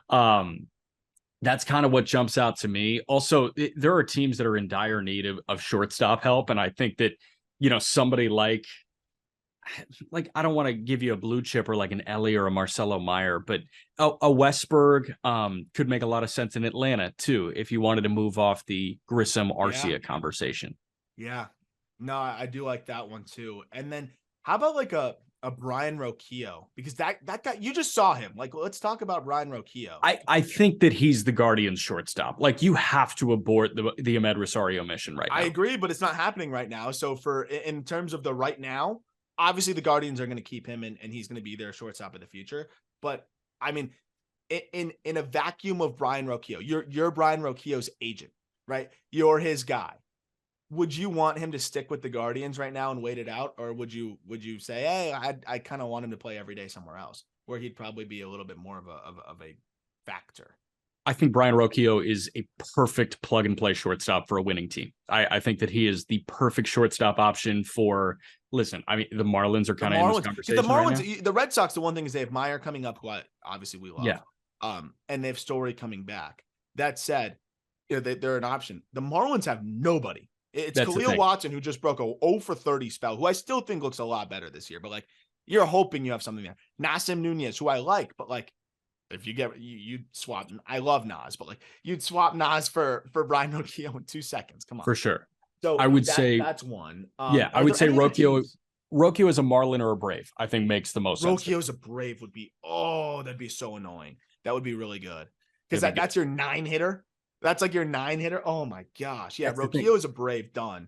That's kind of what jumps out to me. Also, there are teams that are in dire need of shortstop help. And I think that, somebody like I don't want to give you a blue chip or like an Ellie or a Marcelo Meyer, but a Westberg could make a lot of sense in Atlanta too, if you wanted to move off the Grissom Arcia conversation. Yeah. No, I do like that one too. And then how about like a Bryan Rocchio? Because that guy, you just saw him. Let's talk about Bryan Rocchio. I think that he's the Guardians shortstop. You have to abort the Ahmed Rosario mission right now. I agree, but it's not happening right now. So in terms of the right now, obviously the Guardians are going to keep him and he's going to be their shortstop in the future. But I mean, in a vacuum of Bryan Rocchio, you're Bryan Rocchio's agent, right? You're his guy. Would you want him to stick with the Guardians right now and wait it out, or would you say, hey, I kind of want him to play every day somewhere else, where he'd probably be a little bit more of a factor? I think Bryan Rocchio is a perfect plug and play shortstop for a winning team. I think that he is the perfect shortstop option for. Listen, I mean, the Marlins are kind of in this conversation because the Marlins, right now. the Red Sox, the one thing is they have Meyer coming up, who obviously we love, Yeah, and they have Story coming back. That said, they're an option. The Marlins have nobody. It's Khalil Watson, who just broke a 0 for 30 spell, who I still think looks a lot better this year. But like, you're hoping you have something there. Nasim Nunez, who I like, but like, if you get you'd swap. I love Nas, but like, you'd swap Nas for Bryan Rocchio in 2 seconds. Come on, for sure. So I would say that's one. Yeah, I would say Rocchio as a Marlin or a Brave, I think makes the most sense. Rocchio as a Brave would be, that'd be so annoying. That would be really good. Because that's your 9-hitter. That's like your 9-hitter. Oh my gosh. Yeah, Rocchio is a Brave, done.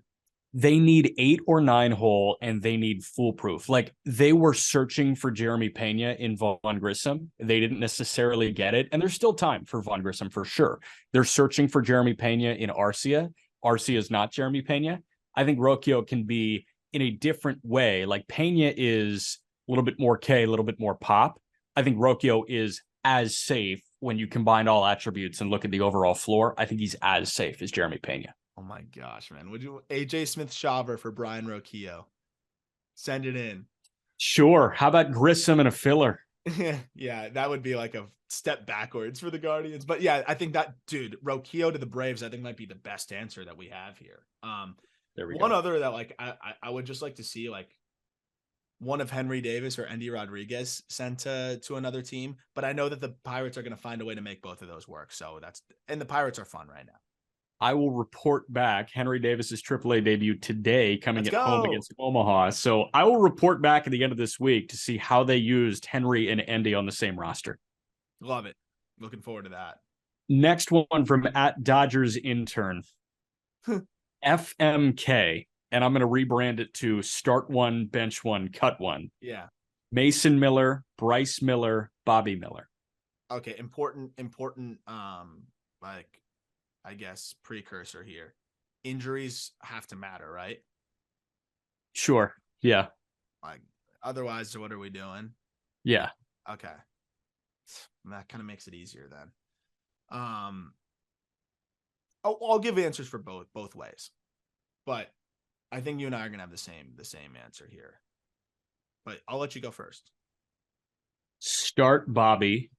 They need 8 or 9 hole, and they need foolproof. Like, they were searching for Jeremy Pena in Vaughn Grissom. They didn't necessarily get it, and there's still time for Vaughn Grissom for sure. They're searching for Jeremy Pena in Arcia. Arcia is not Jeremy Pena. I think Rocchio can be in a different way. Like, Pena is a little bit more K, a little bit more pop. I think Rocchio is as safe when you combine all attributes and look at the overall floor. I think he's as safe as Jeremy Pena. Oh my gosh, man. Would you AJ Smith-Shawver for Bryan Rocchio? Send it in. Sure. How about Grissom and a filler? Yeah, that would be like a step backwards for the Guardians. But yeah, I think that, dude, Rocchio to the Braves, I think might be the best answer that we have here. There we go. One other that like I would just like to see, like, one of Henry Davis or Endy Rodriguez sent to another team. But I know that the Pirates are going to find a way to make both of those work. So and the Pirates are fun right now. I will report back Henry Davis's AAA debut today, coming at home against Omaha. So I will report back at the end of this week to see how they used Henry and Endy on the same roster. Love it. Looking forward to that. Next one from @Dodgers intern. FMK, and I'm going to rebrand it to start one, bench one, cut one. Yeah. Mason Miller, Bryce Miller, Bobby Miller. Okay, important like, I guess, precursor here. Injuries have to matter, right? Sure. Yeah. Like, otherwise, what are we doing? Yeah. Okay. That kind of makes it easier then. I'll give answers for both ways, but I think you and I are gonna have the same answer here. But I'll let you go first. Start Bobby,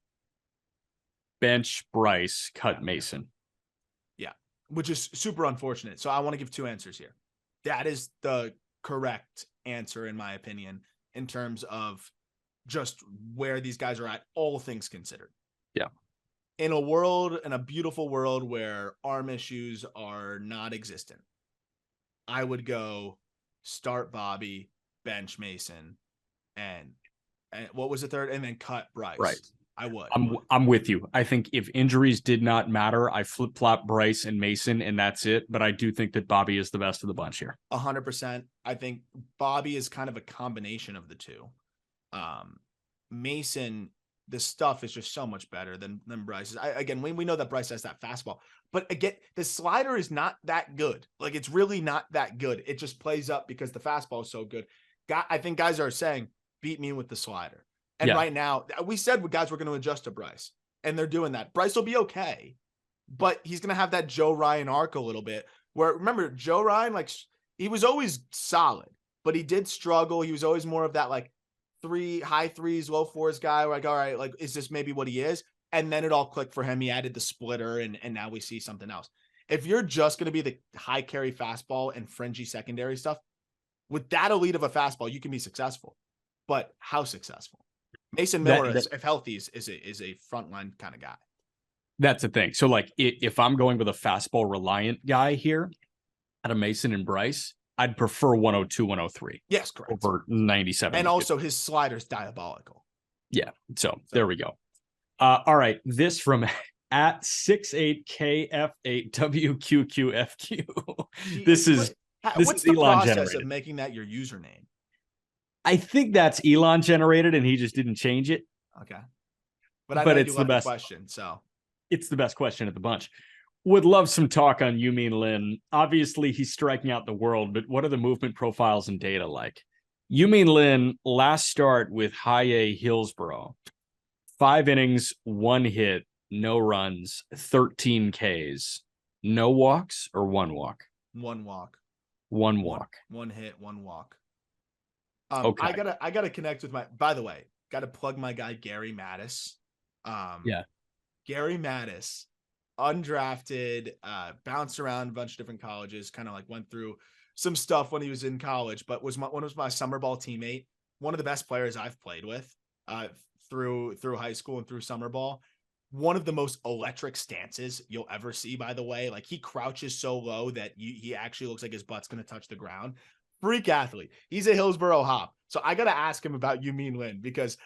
bench Bryce, cut Mason. Yeah, which is super unfortunate. So I want to give 2 answers here. That is the correct answer, in my opinion, in terms of just where these guys are at, all things considered. Yeah. In a beautiful world where arm issues are not existent, I would go start Bobby, bench Mason, and what was the third? And then cut Bryce. Right. I would. I'm with you. I think if injuries did not matter, I flip-flop Bryce and Mason, and that's it. But I do think that Bobby is the best of the bunch here. 100%. I think Bobby is kind of a combination of the two. Mason, the stuff is just so much better than Bryce's. We know that Bryce has that fastball, but again, the slider is not that good. Like, it's really not that good. It just plays up because the fastball is so good. I think guys are saying, beat me with the slider. And right now, we said guys were going to adjust to Bryce, and they're doing that. Bryce will be okay, but he's going to have that Joe Ryan arc a little bit, where, remember, Joe Ryan, like, he was always solid, but he did struggle. He was always more of that, like, high threes, low fours guy. We're like, all right, like, is this maybe what he is? And then it all clicked for him. He added the splitter, and now we see something else. If you're just going to be the high carry fastball and fringy secondary stuff, with that elite of a fastball, you can be successful. But how successful? Mason Miller, if healthy, is a frontline kind of guy. That's the thing. So, like, if I'm going with a fastball reliant guy here out of Mason and Bryce, I'd prefer 102, 103. Yes, correct. Over 97. And also his slider's diabolical. Yeah. So there we go. All right. This from @68KF8WQQFQ. This is what's the Elon process generated of making that your username? I think that's Elon generated, and he just didn't change it. Okay. But I know but you it's the love the best. question, so It's the best question of the bunch. Would love some talk on Yu-Min Lin. Obviously, he's striking out the world, but what are the movement profiles and data like? Yu-Min Lin, last start with High A Hillsborough, 5 innings, 1 hit, no runs, 13 Ks, no walks or 1 walk? 1 walk, 1 walk. 1 hit, 1 walk. Okay. I gotta connect with by the way, gotta plug my guy Gary Mattis. Yeah. Gary Mattis, undrafted, bounced around a bunch of different colleges, kind of like went through some stuff when he was in college, but was my summer ball teammate, one of the best players I've played with through high school and through summer ball. One of the most electric stances you'll ever see, by the way. Like, he crouches so low that he actually looks like his butt's going to touch the ground. Freak athlete. He's a Hillsborough hop. So I got to ask him about Yu-Min Lin, because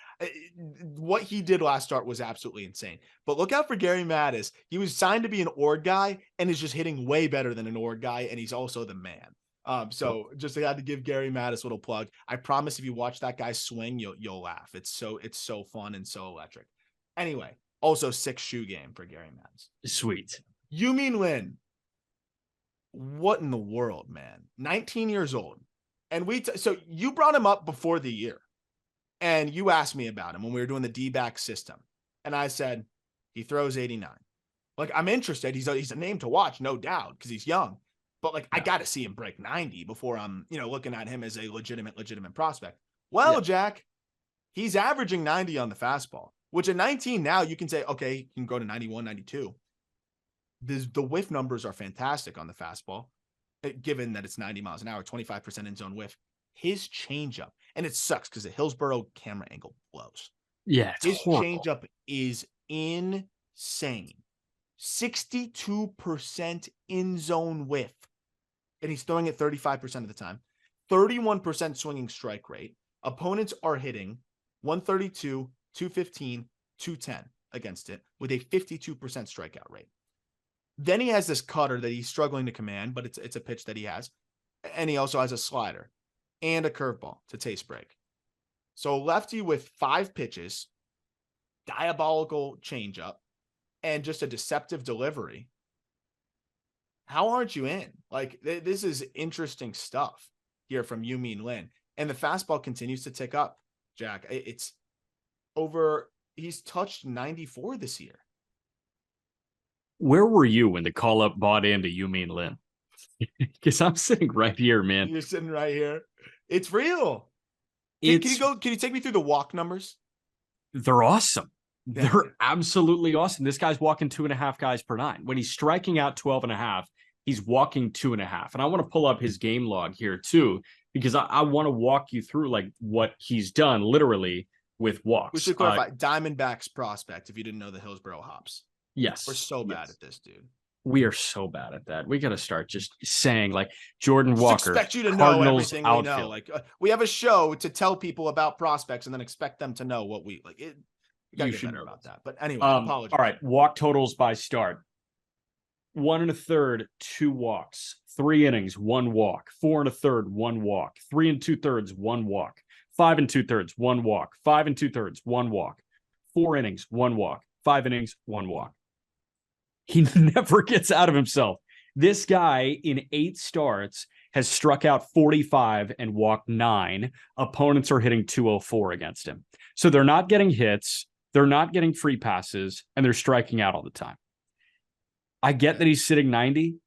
what he did last start was absolutely insane. But look out for Gary Mattis. He was signed to be an org guy and is just hitting way better than an org guy. And he's also the man. So just had to give Gary Mattis a little plug. I promise if you watch that guy swing, you'll laugh. It's so fun and so electric. Anyway, also 6 shoe game for Gary Mattis. Sweet. Yu-Min Lin. What in the world, man? 19 years old. And so you brought him up before the year, and you asked me about him when we were doing the D-back system. And I said, he throws 89. Like, I'm interested. He's a name to watch, no doubt, because he's young. But like, I got to see him break 90 before I'm, looking at him as a legitimate prospect. Well, Jack, he's averaging 90 on the fastball, which at 19 now you can say, okay, you can go to 91, 92. The whiff numbers are fantastic on the fastball, given that it's 90 miles an hour, 25% in zone whiff. His changeup, and it sucks because the Hillsborough camera angle blows. Yeah, his changeup is insane. 62% in zone whiff, and he's throwing it 35% of the time. 31% swinging strike rate. Opponents are hitting 132, 215, 210 against it with a 52% strikeout rate. Then he has this cutter that he's struggling to command, but it's a pitch that he has. And he also has a slider and a curveball to taste break. So lefty with 5 pitches, diabolical changeup, and just a deceptive delivery. How aren't you in? Like, this is interesting stuff here from Yu-Min Lin. And the fastball continues to tick up, Jack. It's over. He's touched 94 this year. Where were you when the call-up bought into Yu-Min Lin? Because I'm sitting right here, man. You're sitting right here. It's real. Can you take me through the walk numbers? They're awesome. They're absolutely awesome. This guy's walking 2.5 guys per 9. When he's striking out 12.5, he's walking 2.5. And I want to pull up his game log here too, because I want to walk you through like what he's done literally with walks. We should clarify, Diamondbacks prospect, if you didn't know the Hillsborough hops. Yes. We're so bad at this, dude. We are so bad at that. We got to start just saying like Jordan Walker. Expect you to Cardinals know everything we outfield. know. Like, we have a show to tell people about prospects and then expect them to know what we like. You gotta get better about that. But anyway, apologies. All right, walk totals by start. 1 1/3, 2 walks. 3 innings, 1 walk. 4 1/3, 1 walk. 3 2/3, 1 walk. 5 2/3, 1 walk. 5 2/3, 1 walk. 4 innings, 1 walk. 5 innings, 1 walk. He never gets out of himself. This guy in 8 starts has struck out 45 and walked 9. Opponents are hitting 204 against him. So they're not getting hits, they're not getting free passes, and they're striking out all the time. I get that he's sitting 90.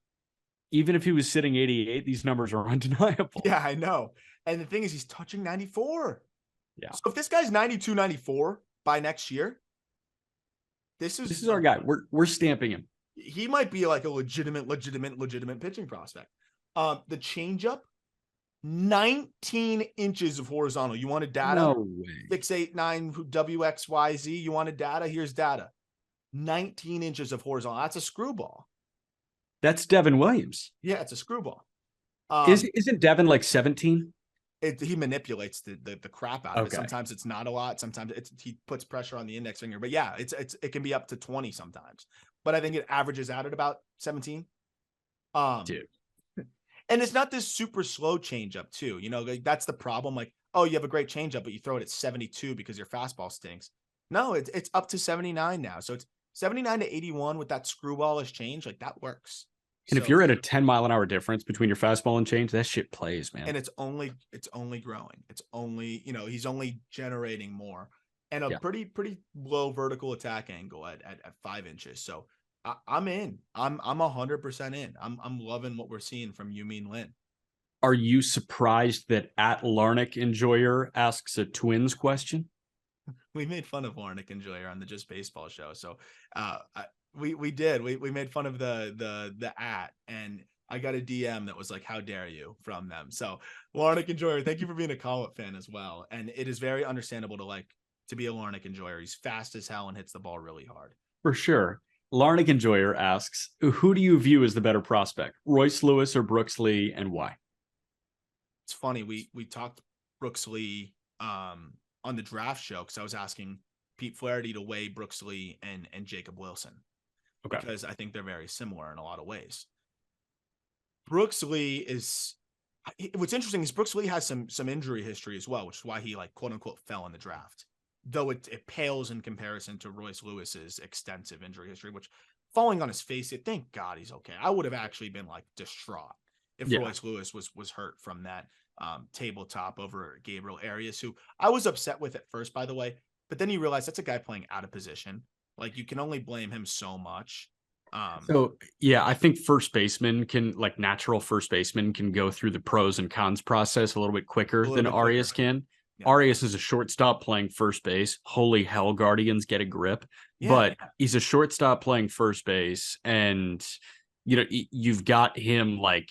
Even if he was sitting 88, these numbers are undeniable. Yeah, I know. And the thing is, he's touching 94. Yeah. So if this guy's 92, 94 by next year, this is our guy. We're stamping him. He might be like a legitimate pitching prospect. The changeup, 19 inches of horizontal. You wanted data? No way. 689 WXYZ. You wanted data? Here's data. 19 inches of horizontal. That's a screwball. That's Devin Williams. Yeah, it's a screwball. Isn't Devin like 17? He manipulates the crap out of it. Sometimes it's not a lot. Sometimes he puts pressure on the index finger. But yeah, it can be up to 20 sometimes. But I think it averages out at about 17. Dude. And it's not this super slow changeup too. Like, that's the problem. Like, oh, you have a great changeup, but you throw it at 72 because your fastball stinks. No, it's up to 79 now. So it's 79 to 81 with that screwballish change. Like that works. And if So you're at a 10-mile-an-hour difference between your fastball and change, that shit plays, man. and it's only growing. It's only, he's only generating more and a Yeah. pretty low vertical attack angle at 5 inches. So I'm in. I'm 100% in. I'm loving what we're seeing from Yu-Min Lin. Are you surprised that at Larnick Enjoyer asks a Twins question? We made fun of Warnick and Joyer on the Just Baseball show. So we did. We made fun of the at, and I got a DM that was like, "How dare you?" from them. So Warnick and Joyer, thank you for being a Comet fan as well. And it is very understandable to be a Larnick Enjoyer. He's fast as hell and hits the ball really hard. For sure. Larnick Enjoyer asks, who do you view as the better prospect, Royce Lewis or Brooks Lee, and why? It's funny, we talked Brooks Lee on the draft show because I was asking Pete Flaherty to weigh Brooks Lee and Jacob Wilson. Okay. Because I think they're very similar in a lot of ways. Brooks Lee is what's interesting is Brooks Lee has some injury history as well, which is why he like quote unquote fell in the draft. Though it pales in comparison to Royce Lewis's extensive injury history, which falling on his face, thank God he's okay. I would have actually been like distraught if Royce Lewis was hurt from that tabletop over Gabriel Arias, who I was upset with at first, by the way, but then you realize that's a guy playing out of position. Like you can only blame him so much. So yeah, I think natural first baseman can go through the pros and cons process a little bit quicker than Arias can. Yeah. Arias is a shortstop playing first base. Holy hell, Guardians, get a grip. Yeah. But he's a shortstop playing first base, and you've got him like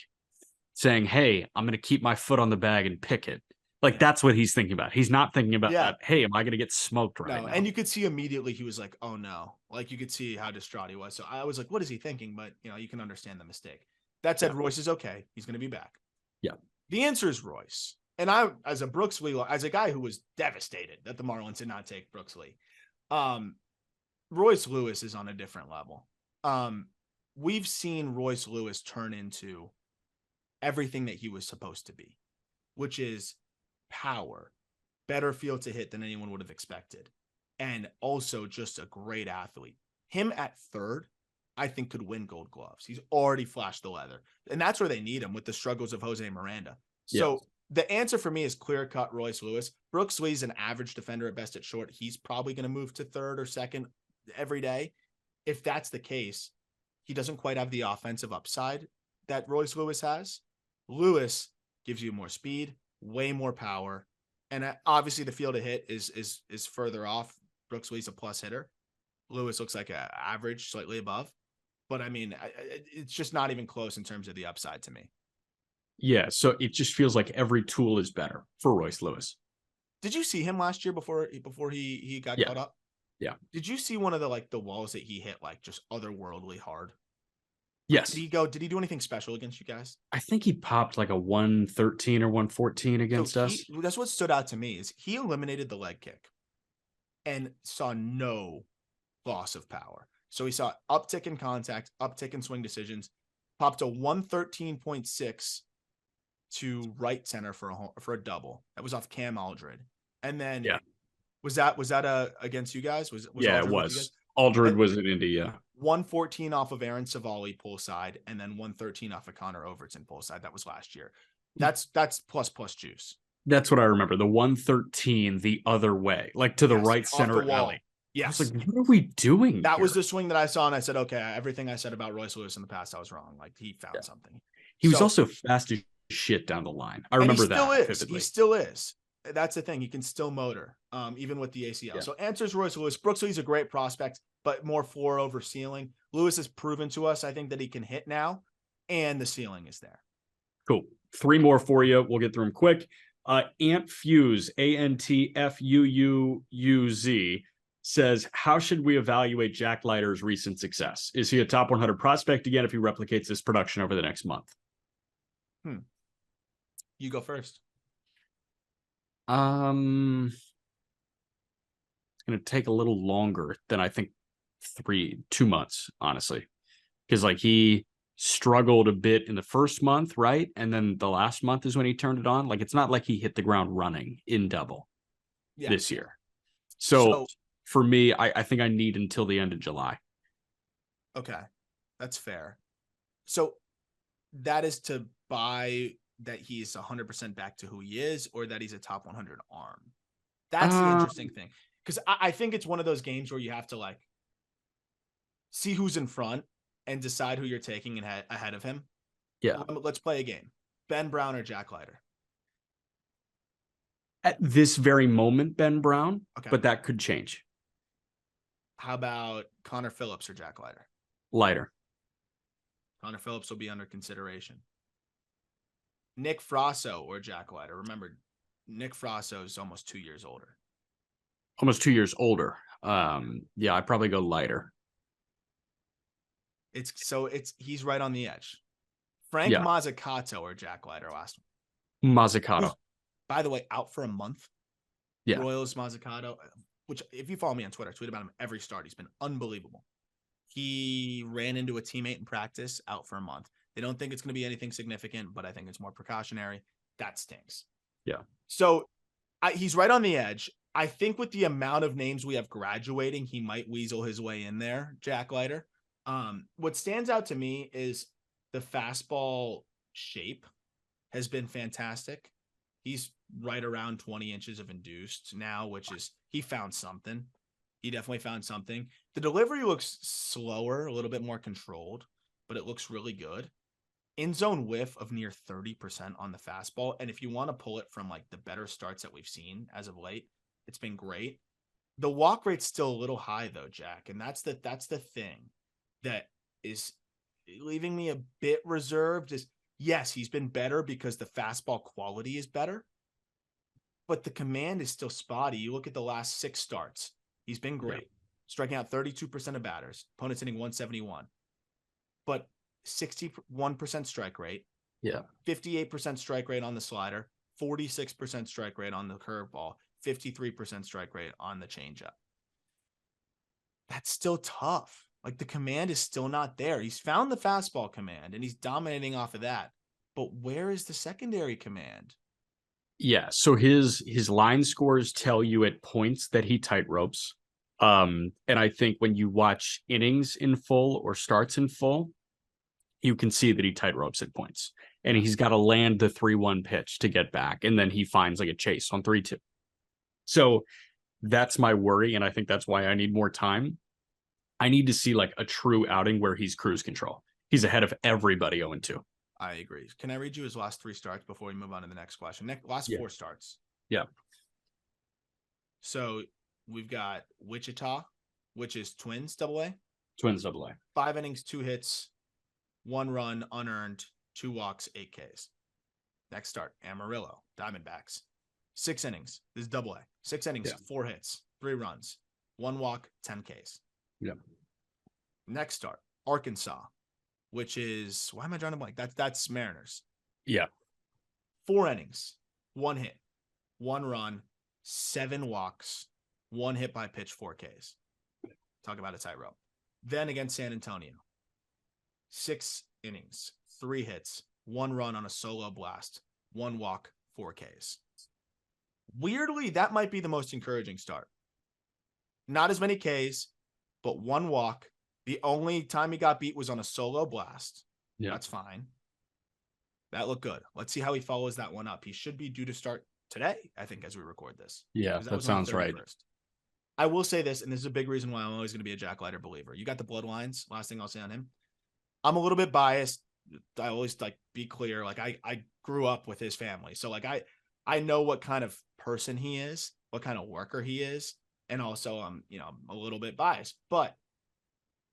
saying, "Hey, I'm going to keep my foot on the bag and pick it." Like that's what he's thinking about. He's not thinking about that. Hey, am I going to get smoked right now? And you could see immediately he was like, "Oh no!" Like you could see how distraught he was. So I was like, "What is he thinking?" But you can understand the mistake. That said, Royce is okay. He's going to be back. Yeah. The answer is Royce. And I, as a Brooks Lee, as a guy who was devastated that the Marlins did not take Brooks Lee, Royce Lewis is on a different level. We've seen Royce Lewis turn into everything that he was supposed to be, which is power, better field to hit than anyone would have expected, and also just a great athlete. Him at third, I think, could win Gold Gloves. He's already flashed the leather, and that's where they need him with the struggles of Jose Miranda. So the answer for me is clear-cut Royce Lewis. Brooks Lee's an average defender at best at short. He's probably going to move to third or second every day. If that's the case, he doesn't quite have the offensive upside that Royce Lewis has. Lewis gives you more speed, way more power, and obviously the field to hit is further off. Brooks Lee's a plus hitter. Lewis looks like an average, slightly above. But, I mean, it's just not even close in terms of the upside to me. Yeah, so it just feels like every tool is better for Royce Lewis. Did you see him last year before he got caught up? Yeah. Did you see one of the walls that he hit like just otherworldly hard? Yes. Did he do anything special against you guys? I think he popped like a 113 or 114 against us. That's what stood out to me is he eliminated the leg kick and saw no loss of power. So he saw uptick in contact, uptick in swing decisions, popped a 113.6 to right center for a double. That was off Cam Aldred. And then was that against you guys? Was Aldred it was. Aldred was in India. 114 off of Aaron Savali pull side, and then 113 off of Connor Overton pull side. That was last year. That's plus juice. That's what I remember. The 113 the other way, like to the right center alley. Yes. I was like, what are we doing? That was the swing that I saw, and I said, okay, everything I said about Royce Lewis in the past, I was wrong. Like he found something. He was also fast as shit down the line. I remember that. He still is. That's the thing. He can still motor, even with the ACL. Yeah. So answers Royce Lewis. Brooks Lee's a great prospect, but more floor over ceiling. Lewis has proven to us, I think, that he can hit now, and the ceiling is there. Cool. 3 more for you. We'll get through them quick. Antfuse, ANTFUUUZ, says, how should we evaluate Jack Leiter's recent success? Is he a top 100 prospect again if he replicates this production over the next month? You go first. It's going to take a little longer than I think 2 months, honestly, because like he struggled a bit in the first month, right? And then the last month is when he turned it on. Like it's not like he hit the ground running in double this year. So for me, I think I need until the end of July. Okay, that's fair. So that is to buy that he's 100% back to who he is, or that he's a top 100 arm. That's the interesting thing, because I think it's one of those games where you have to like see who's in front and decide who you're taking ahead of him. Yeah. Let's play a game. Ben Brown or Jack Leiter? At this very moment, Ben Brown, Okay. but that could change. How about Connor Phillips or Jack Leiter? Leiter. Connor Phillips will be under consideration. Nick Frasso or Jack Leiter? Remember, Nick Frasso is almost 2 years older. Almost 2 years older. Yeah, I'd probably go Leiter. He's right on the edge. Frank Mazzucato or Jack Leiter last one. Mazzucato. By the way, out for a month. Yeah. Royals Mazzucato, which if you follow me on Twitter, I tweet about him every start. He's been unbelievable. He ran into a teammate in practice, out for a month. They don't think it's going to be anything significant, but I think it's more precautionary. That stinks. Yeah. So he's right on the edge. I think with the amount of names we have graduating, he might weasel his way in there, Jack Leiter. What stands out to me is the fastball shape has been fantastic. He's right around 20 inches of induced now, which is, he found something. He definitely found something. The delivery looks slower, a little bit more controlled, but it looks really good. In zone whiff of near 30% on the fastball. And if you want to pull it from like the better starts that we've seen as of late, it's been great. The walk rate's still a little high though, Jack. And that's the thing that is leaving me a bit reserved. Is yes, he's been better because the fastball quality is better, but the command is still spotty. You look at the last 6 starts, he's been great. Yeah. Striking out 32% of batters, opponents hitting 171, but 61% strike rate. Yeah. 58% strike rate on the slider, 46% strike rate on the curveball, 53% strike rate on the changeup. That's still tough. Like the command is still not there. He's found the fastball command and he's dominating off of that. But where is the secondary command? Yeah. So his line scores tell you at points that he tight ropes. And I think when you watch innings in full or starts in full, you can see that he tight ropes at points. And he's got to land the 3-1 pitch to get back. And then he finds like a chase on 3-2. So that's my worry. And I think that's why I need more time. I need to see like a true outing where he's cruise control. He's ahead of everybody 0-2. I agree. Can I read you his last 3 starts before we move on to the next question? Last 4 starts. Yeah. So we've got Wichita, which is Twins AA. Twins AA. 5 innings, 2 hits, 1 run, unearned, 2 walks, 8 Ks. Next start, Amarillo, Diamondbacks. 6 innings. This is AA. 6 innings, 4 hits, 3 runs, 1 walk, 10 Ks. Yeah. Next start, Arkansas, which is, why am I drawing a blank? That's Mariners. Yeah. 4 innings, 1 hit, 1 run, 7 walks, 1 hit by pitch, 4 Ks. Talk about a tightrope. Then against San Antonio, 6 innings, 3 hits, 1 run on a solo blast, 1 walk, 4 Ks. Weirdly, that might be the most encouraging start. Not as many Ks, but 1 walk. The only time he got beat was on a solo blast. Yeah. That's fine. That looked good. Let's see how he follows that one up. He should be due to start today, I think, as we record this. Yeah, that sounds right. I will say this, and this is a big reason why I'm always going to be a Jack Leiter believer. You got the bloodlines. Last thing I'll say on him. I'm a little bit biased. I always like be clear. Like I grew up with his family. So like I know what kind of person he is, what kind of worker he is. And also I'm a little bit biased, but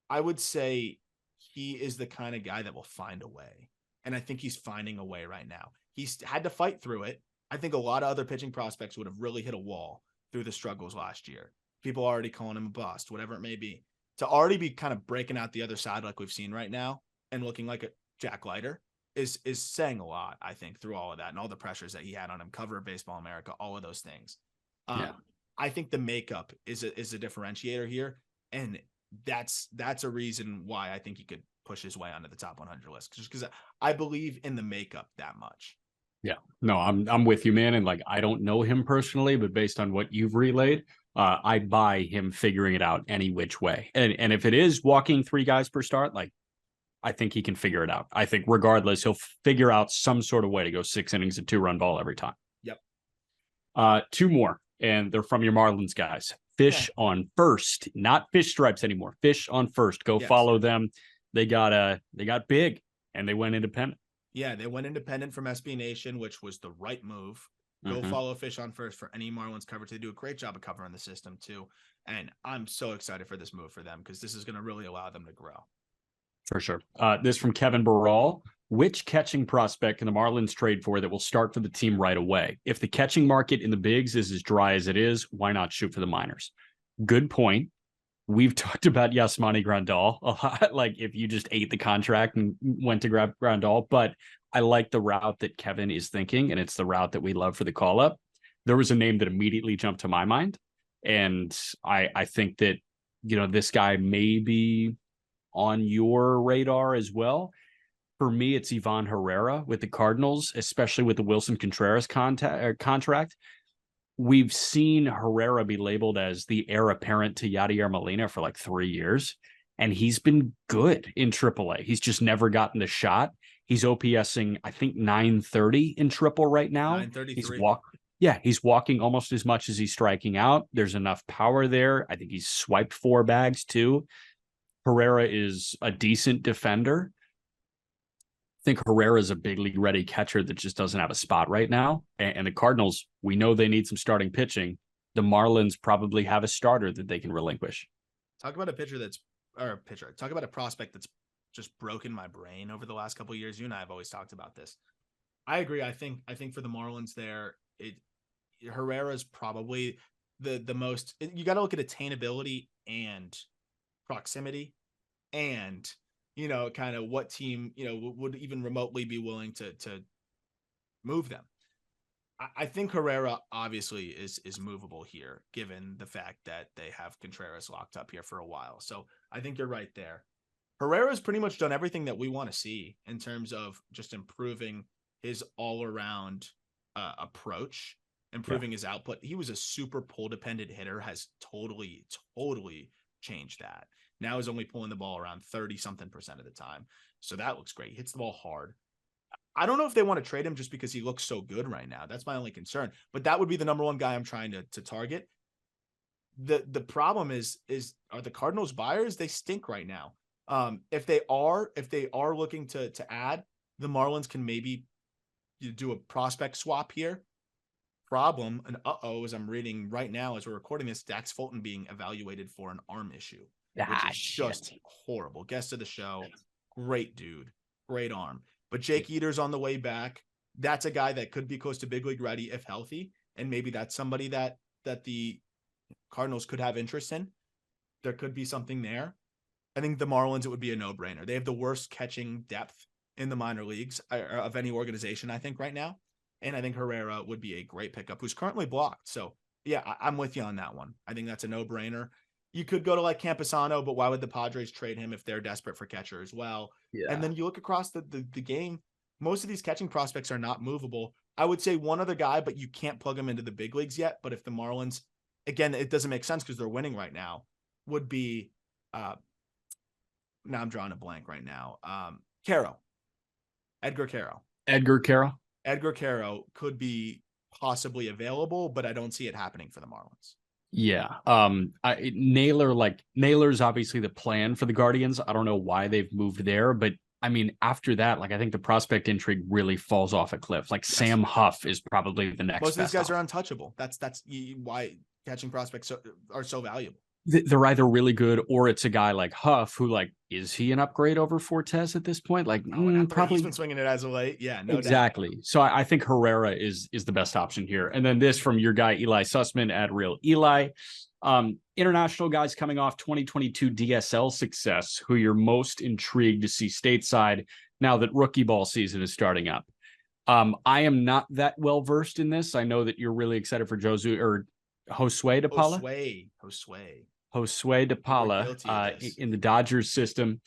I would say he is the kind of guy that will find a way. And I think he's finding a way right now. He's had to fight through it. I think a lot of other pitching prospects would have really hit a wall through the struggles last year. People already calling him a bust, whatever it may be. To already be kind of breaking out the other side like we've seen right now and looking like a Jack Leiter is saying a lot, I think, through all of that and all the pressures that he had on him, cover of Baseball America, all of those things. I think the makeup is a differentiator here. And that's a reason why I think he could push his way onto the top 100 list, just because I believe in the makeup that much. Yeah, no, I'm with you, man. And like, I don't know him personally, but based on what you've relayed, I buy him figuring it out any which way. And if it is walking 3 guys per start, like, I think he can figure it out. I think regardless, he'll figure out some sort of way to go 6 innings, a 2-run ball every time. Yep. 2 more, and they're from your Marlins guys. Fish on first, not Fish Stripes anymore. Fish on first. Go follow them. They got big, and they went independent. Yeah, they went independent from SB Nation, which was the right move. Go follow Fish on first for any Marlins coverage. They do a great job of covering the system too. And I'm so excited for this move for them because this is going to really allow them to grow. For sure. This from Kevin Barral. Which catching prospect can the Marlins trade for that will start for the team right away? If the catching market in the bigs is as dry as it is, why not shoot for the minors? Good point. We've talked about Yasmani Grandal a lot. Like, if you just ate the contract and went to grab Grandal, but I like the route that Kevin is thinking, and it's the route that we love for the call-up. There was a name that immediately jumped to my mind, and I think that, this guy may be on your radar as well. For me, it's Ivan Herrera with the Cardinals, especially with the Wilson Contreras contract. We've seen Herrera be labeled as the heir apparent to Yadier Molina for like 3 years, and he's been good in AAA. He's just never gotten the shot. He's OPSing, I think, 930 in triple right now. 933. He's walking almost as much as he's striking out. There's enough power there. I think he's swiped 4 bags too. Herrera is a decent defender. I think Herrera is a big league ready catcher that just doesn't have a spot right now. And the Cardinals, we know they need some starting pitching. The Marlins probably have a starter that they can relinquish. Talk about a Talk about a prospect that's just broken my brain over the last couple of years. You and I have always talked about this. I agree. I think for the Marlins there, Herrera is probably the most. You got to look at attainability and proximity, and kind of what team would even remotely be willing to move them. I think Herrera obviously is movable here, given the fact that they have Contreras locked up here for a while. So I think you're right there. Herrera's pretty much done everything that we want to see in terms of just improving his all-around approach, improving his output. He was a super pull-dependent hitter, has totally changed that. Now he's only pulling the ball around 30-something% of the time. So that looks great. He hits the ball hard. I don't know if they want to trade him just because he looks so good right now. That's my only concern. But that would be the number one guy I'm trying to target. The problem is are the Cardinals buyers? They stink right now. If they are looking to add, the Marlins can maybe do a prospect swap here. Problem, and as I'm reading right now as we're recording this, Dax Fulton being evaluated for an arm issue, which is just horrible. Guest of the show, great dude, great arm. But Jake Eater's on the way back. That's a guy that could be close to big league ready if healthy, and maybe that's somebody that the Cardinals could have interest in. There could be something there. I think the Marlins, it would be a no-brainer. They have the worst catching depth in the minor leagues of any organization, I think, right now. And I think Herrera would be a great pickup, who's currently blocked. So, yeah, I'm with you on that one. I think that's a no-brainer. You could go to like Camposano, but why would the Padres trade him if they're desperate for catcher as well? Yeah. And then you look across the game, most of these catching prospects are not movable. I would say one other guy, but you can't plug him into the big leagues yet. But if the Marlins, again, it doesn't make sense because they're winning right now, would be now I'm drawing a blank right now. Edgar Caro could be possibly available, but I don't see it happening for the Marlins. Yeah. Naylor's obviously the plan for the Guardians. I don't know why they've moved there, but I mean, after that, I think the prospect intrigue really falls off a cliff. Sam Huff is probably the next. Most of these guys are untouchable. That's why catching prospects are so valuable. They're either really good or it's a guy like Huff who, is he an upgrade over Fortes at this point? Probably. He's been swinging it as of late. Yeah, no exactly. doubt. So I think Herrera is the best option here. And then this from your guy, Eli Sussman at Real Eli. International guys coming off 2022 DSL success, who you're most intrigued to see stateside now that rookie ball season is starting up. I am not that well versed in this. I know that you're really excited for Josue Josue de Paula in the Dodgers system.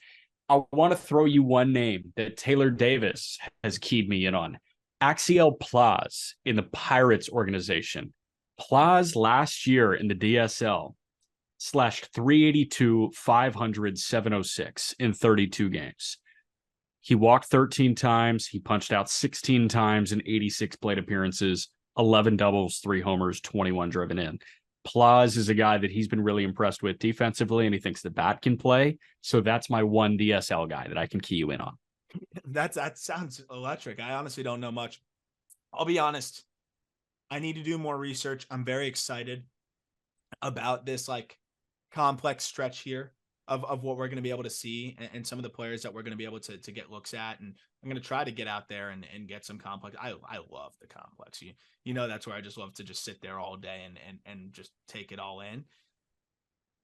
I want to throw you one name that Taylor Davis has keyed me in on. Axiel Plaz in the Pirates organization. Plaz last year in the DSL slashed 382, 500, 706 in 32 games. He walked 13 times. He punched out 16 times in 86 plate appearances, 11 doubles, 3 homers, 21 driven in. Plaz is a guy that he's been really impressed with defensively, and he thinks the bat can play. So that's my one DSL guy that I can key you in on. That sounds electric. I honestly don't know much. I'll be honest. I need to do more research. I'm very excited about this like complex stretch here of what we're going to be able to see and some of the players that we're going to be able to get looks at. And I'm going to try to get out there and get some complex. I love the complex. You know, that's where I just love to just sit there all day and just take it all in.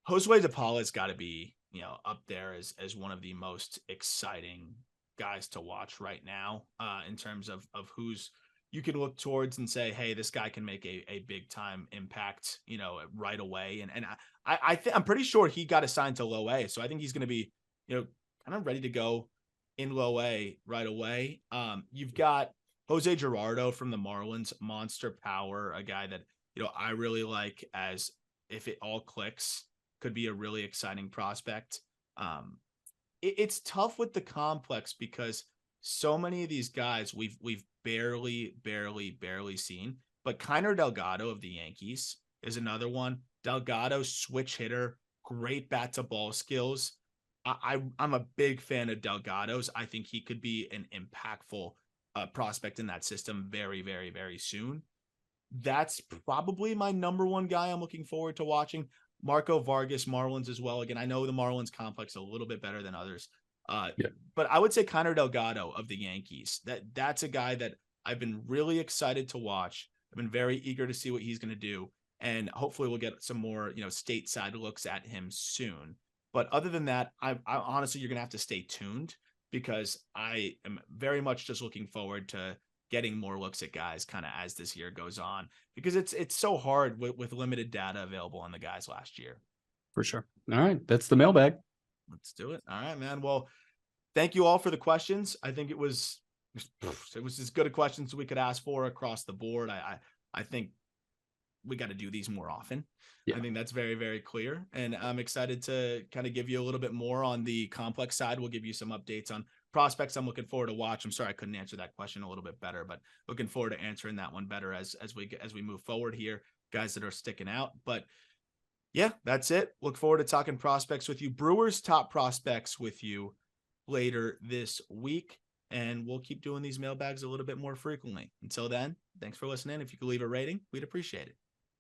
Josue DePaula's got to be, you know, up there as one of the most exciting guys to watch right now in terms of who's you can look towards and say, hey, this guy can make a big time impact, you know, right away. And I'm pretty sure he got assigned to low A. So I think he's going to be, you know, kind of ready to go in low A right away. You've got Jose Gerardo from the Marlins, monster power, a guy that, you know, I really like as if it all clicks, could be a really exciting prospect. It's tough with the complex because so many of these guys we've barely seen. But Kiner Delgado of the Yankees is another one. Delgado, switch hitter, great bat to ball skills. I'm a big fan of Delgado's. I think he could be an impactful prospect in that system very soon. That's probably my number one guy I'm looking forward to watching. Marco Vargas, Marlins as well. Again, I know the Marlins complex a little bit better than others. But I would say Kiner Delgado of the Yankees. That's a guy that I've been really excited to watch. I've been very eager to see what he's going to do. And hopefully we'll get some more, you know, stateside looks at him soon. But other than that, I honestly, you're going to have to stay tuned because I am very much just looking forward to getting more looks at guys kind of as this year goes on, because it's so hard with limited data available on the guys last year. For sure. All right. That's the mailbag. Let's do it. All right, man. Well, thank you all for the questions. I think it was as good a questions as we could ask for across the board. I think we got to do these more often. Yeah. I think that's very clear. And I'm excited to kind of give you a little bit more on the complex side. We'll give you some updates on prospects I'm looking forward to watch. I'm sorry I couldn't answer that question a little bit better, but looking forward to answering that one better as we move forward here, guys that are sticking out. But yeah, that's it. Look forward to talking prospects with you. Brewers top prospects with you later this week. And we'll keep doing these mailbags a little bit more frequently. Until then, thanks for listening. If you could leave a rating, we'd appreciate it.